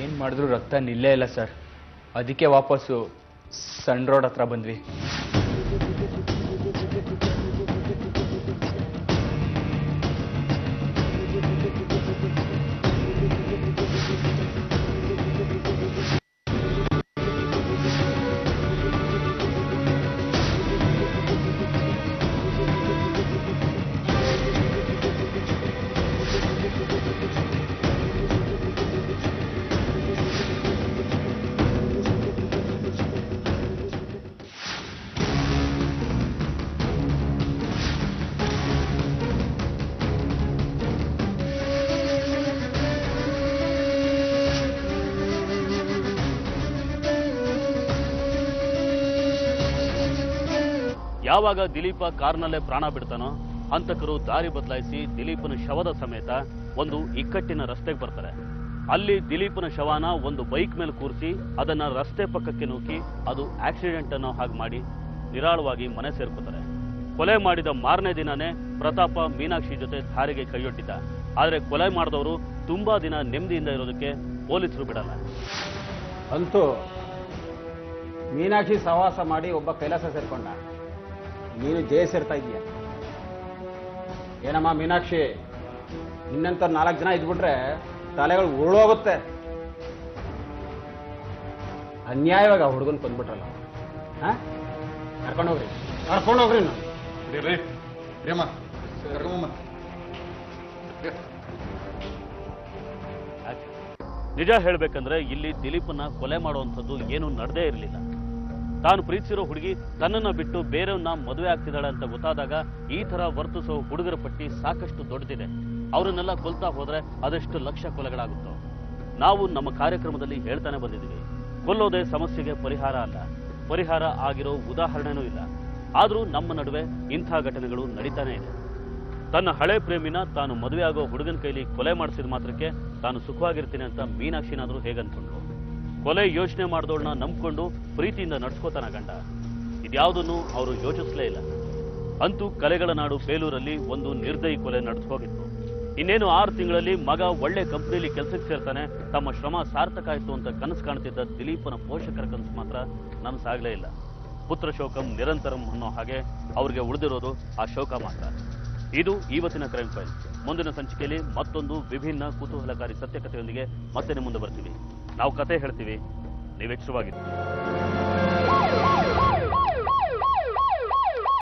ಏನ್ ಮಾಡಿದ್ರು ರಕ್ತ ನಿಲ್ಲೇ ಇಲ್ಲ ಸರ್. ಅದಕ್ಕೆ ವಾಪಸ್ಸು ಸಣ್ಣ ರೋಡ್ ಹತ್ರ ಬಂದ್ವಿ. ಯಾವಾಗ ದಿಲೀಪ ಕಾರ್ನಲ್ಲೇ ಪ್ರಾಣ ಬಿಡ್ತಾನೋ, ಹಂತಕರು ದಾರಿ ಬದಲಾಯಿಸಿ ದಿಲೀಪನ ಶವದ ಸಮೇತ ಒಂದು ಇಕ್ಕಟ್ಟಿನ ರಸ್ತೆಗೆ ಬರ್ತಾರೆ. ಅಲ್ಲಿ ದಿಲೀಪನ ಶವನ ಒಂದು ಬೈಕ್ ಮೇಲೆ ಕೂರಿಸಿ ಅದನ್ನ ರಸ್ತೆ ಪಕ್ಕಕ್ಕೆ ನೂಕಿ ಅದು ಆಕ್ಸಿಡೆಂಟ್ ಅನ್ನೋ ಹಾಗೆ ಮಾಡಿ ನಿರಾಳವಾಗಿ ಮನೆ ಸೇರ್ಕೋತಾರೆ. ಕೊಲೆ ಮಾಡಿದ ಮಾರನೇ ದಿನಾನೇ ಪ್ರತಾಪ ಮೀನಾಕ್ಷಿ ಜೊತೆ ದಾರಿಗೆ ಕೈಯೊಡ್ಡಿದ್ದ. ಆದ್ರೆ ಕೊಲೆ ಮಾಡಿದವರು ತುಂಬಾ ದಿನ ನೆಮ್ಮದಿಯಿಂದ ಇರೋದಕ್ಕೆ ಪೊಲೀಸರು ಬಿಡಲ್ಲ. ಅಂತೂ ಮೀನಾಕ್ಷಿ ಸಹವಾಸ ಮಾಡಿ ಒಬ್ಬ ಕೈಲಾಸ ಸೇರ್ಕೊಂಡ. ನೀನು ಜಯ ಸೇರ್ತಾ ಇದೀಯ. ಏನಮ್ಮ ಮೀನಾಕ್ಷಿ, ನಿನ್ನಂತ 4 ಜನ ಇದ್ಬಿಟ್ರೆ ತಲೆಗಳು ಉರುಳೋಗುತ್ತೆ. ಅನ್ಯಾಯವಾಗಿ ಆ ಹುಡುಗನ್ ಕೊಂದ್ಬಿಟ್ರಲ್ಲ. ಕರ್ಕೊಂಡೋಗ್ರಿ, ಕರ್ಕೊಂಡೋಗ್ರಿ. ನಿಜ ಹೇಳ್ಬೇಕಂದ್ರೆ ಇಲ್ಲಿ ದಿಲೀಪನ್ನ ಕೊಲೆ ಮಾಡುವಂಥದ್ದು ಏನು ನಡೆದೇ ಇರಲಿಲ್ಲ. ತಾನು ಪ್ರೀತಿಸಿರೋ ಹುಡುಗಿ ತನ್ನನ್ನ ಬಿಟ್ಟು ಬೇರೆಯವ್ರನ್ನ ಮದುವೆ ಆಗ್ತಿದ್ದಾಳೆ ಅಂತ ಗೊತ್ತಾದಾಗ ಈ ತರ ವರ್ತಿಸೋ ಹುಡುಗರ ಪಟ್ಟಿ ಸಾಕಷ್ಟು ದೊಡ್ಡದಿದೆ. ಅವರನ್ನೆಲ್ಲ ಕೊಲ್ತಾ ಹೋದ್ರೆ ಅದೆಷ್ಟು ಲಕ್ಷ ಕೊಲೆಗಳಾಗುತ್ತೋ. ನಾವು ನಮ್ಮ ಕಾರ್ಯಕ್ರಮದಲ್ಲಿ ಹೇಳ್ತಾನೆ ಬಂದಿದ್ದೀವಿ, ಕೊಲ್ಲೋದೇ ಸಮಸ್ಯೆಗೆ ಪರಿಹಾರ ಅಲ್ಲ, ಪರಿಹಾರ ಆಗಿರೋ ಉದಾಹರಣೆನೂ ಇಲ್ಲ. ಆದ್ರೂ ನಮ್ಮ ನಡುವೆ ಇಂಥ ಘಟನೆಗಳು ನಡೀತಾನೆ ಇದೆ. ತನ್ನ ಹಳೆ ಪ್ರೇಮಿನ ತಾನು ಮದುವೆ ಆಗೋ ಹುಡುಗನ ಕೈಲಿ ಕೊಲೆ ಮಾಡಿಸಿದ ಮಾತ್ರಕ್ಕೆ ತಾನು ಸುಖವಾಗಿರ್ತೀನಿ ಅಂತ ಮೀನಾಕ್ಷಿನಾದ್ರೂ ಹೇಗನ್ಕೊಂಡ್ರು? ಕೊಲೆ ಯೋಚನೆ ಮಾಡಿದವಳನ್ನ ನಂಬ್ಕೊಂಡು ಪ್ರೀತಿಯಿಂದ ನಡ್ಸ್ಕೋತಾನ ಗಂಡ. ಇದ್ಯಾವುದನ್ನು ಅವರು ಯೋಚಿಸಲೇ ಇಲ್ಲ. ಅಂತೂ ಕಲೆಗಳ ನಾಡು ಬೇಲೂರಲ್ಲಿ ಒಂದು ನಿರ್ದಯಿ ಕೊಲೆ ನಡೆದೋಗಿತ್ತು. ಇನ್ನೇನು 6 ತಿಂಗಳಲ್ಲಿ ಮಗ ಒಳ್ಳೆ ಕಂಪನಿಯಲ್ಲಿ ಕೆಲಸಕ್ಕೆ ಸೇರ್ತಾನೆ, ತಮ್ಮ ಶ್ರಮ ಸಾರ್ಥಕ ಆಯ್ತು ಅಂತ ಕನಸು ಕಾಣ್ತಿದ್ದ ದಿಲೀಪನ ಪೋಷಕರ ಕನಸು ಮಾತ್ರ ನನಸಾಗಲೇ ಇಲ್ಲ. ಪುತ್ರ ಶೋಕಂ ನಿರಂತರಂ ಅನ್ನೋ ಹಾಗೆ ಅವ್ರಿಗೆ ಉಳಿದಿರೋದು ಆ ಶೋಕ ಮಾತ್ರ. ಇದು ಇವತ್ತಿನ ಕ್ರೈಮ್ ಫೈಲ್. ಮುಂದಿನ ಸಂಚಿಕೆಯಲ್ಲಿ ಮತ್ತೊಂದು ವಿಭಿನ್ನ ಕುತೂಹಲಕಾರಿ ಸತ್ಯಕಥೆಯೊಂದಿಗೆ ಮತ್ತೆ ಮುಂದೆ ಬರ್ತೀವಿ. ನಾವು ಕತೆ ಹೇಳ್ತೀವಿ, ನೀವು ಎಚ್ಚರವಾಗಿದ್ದೀವಿ.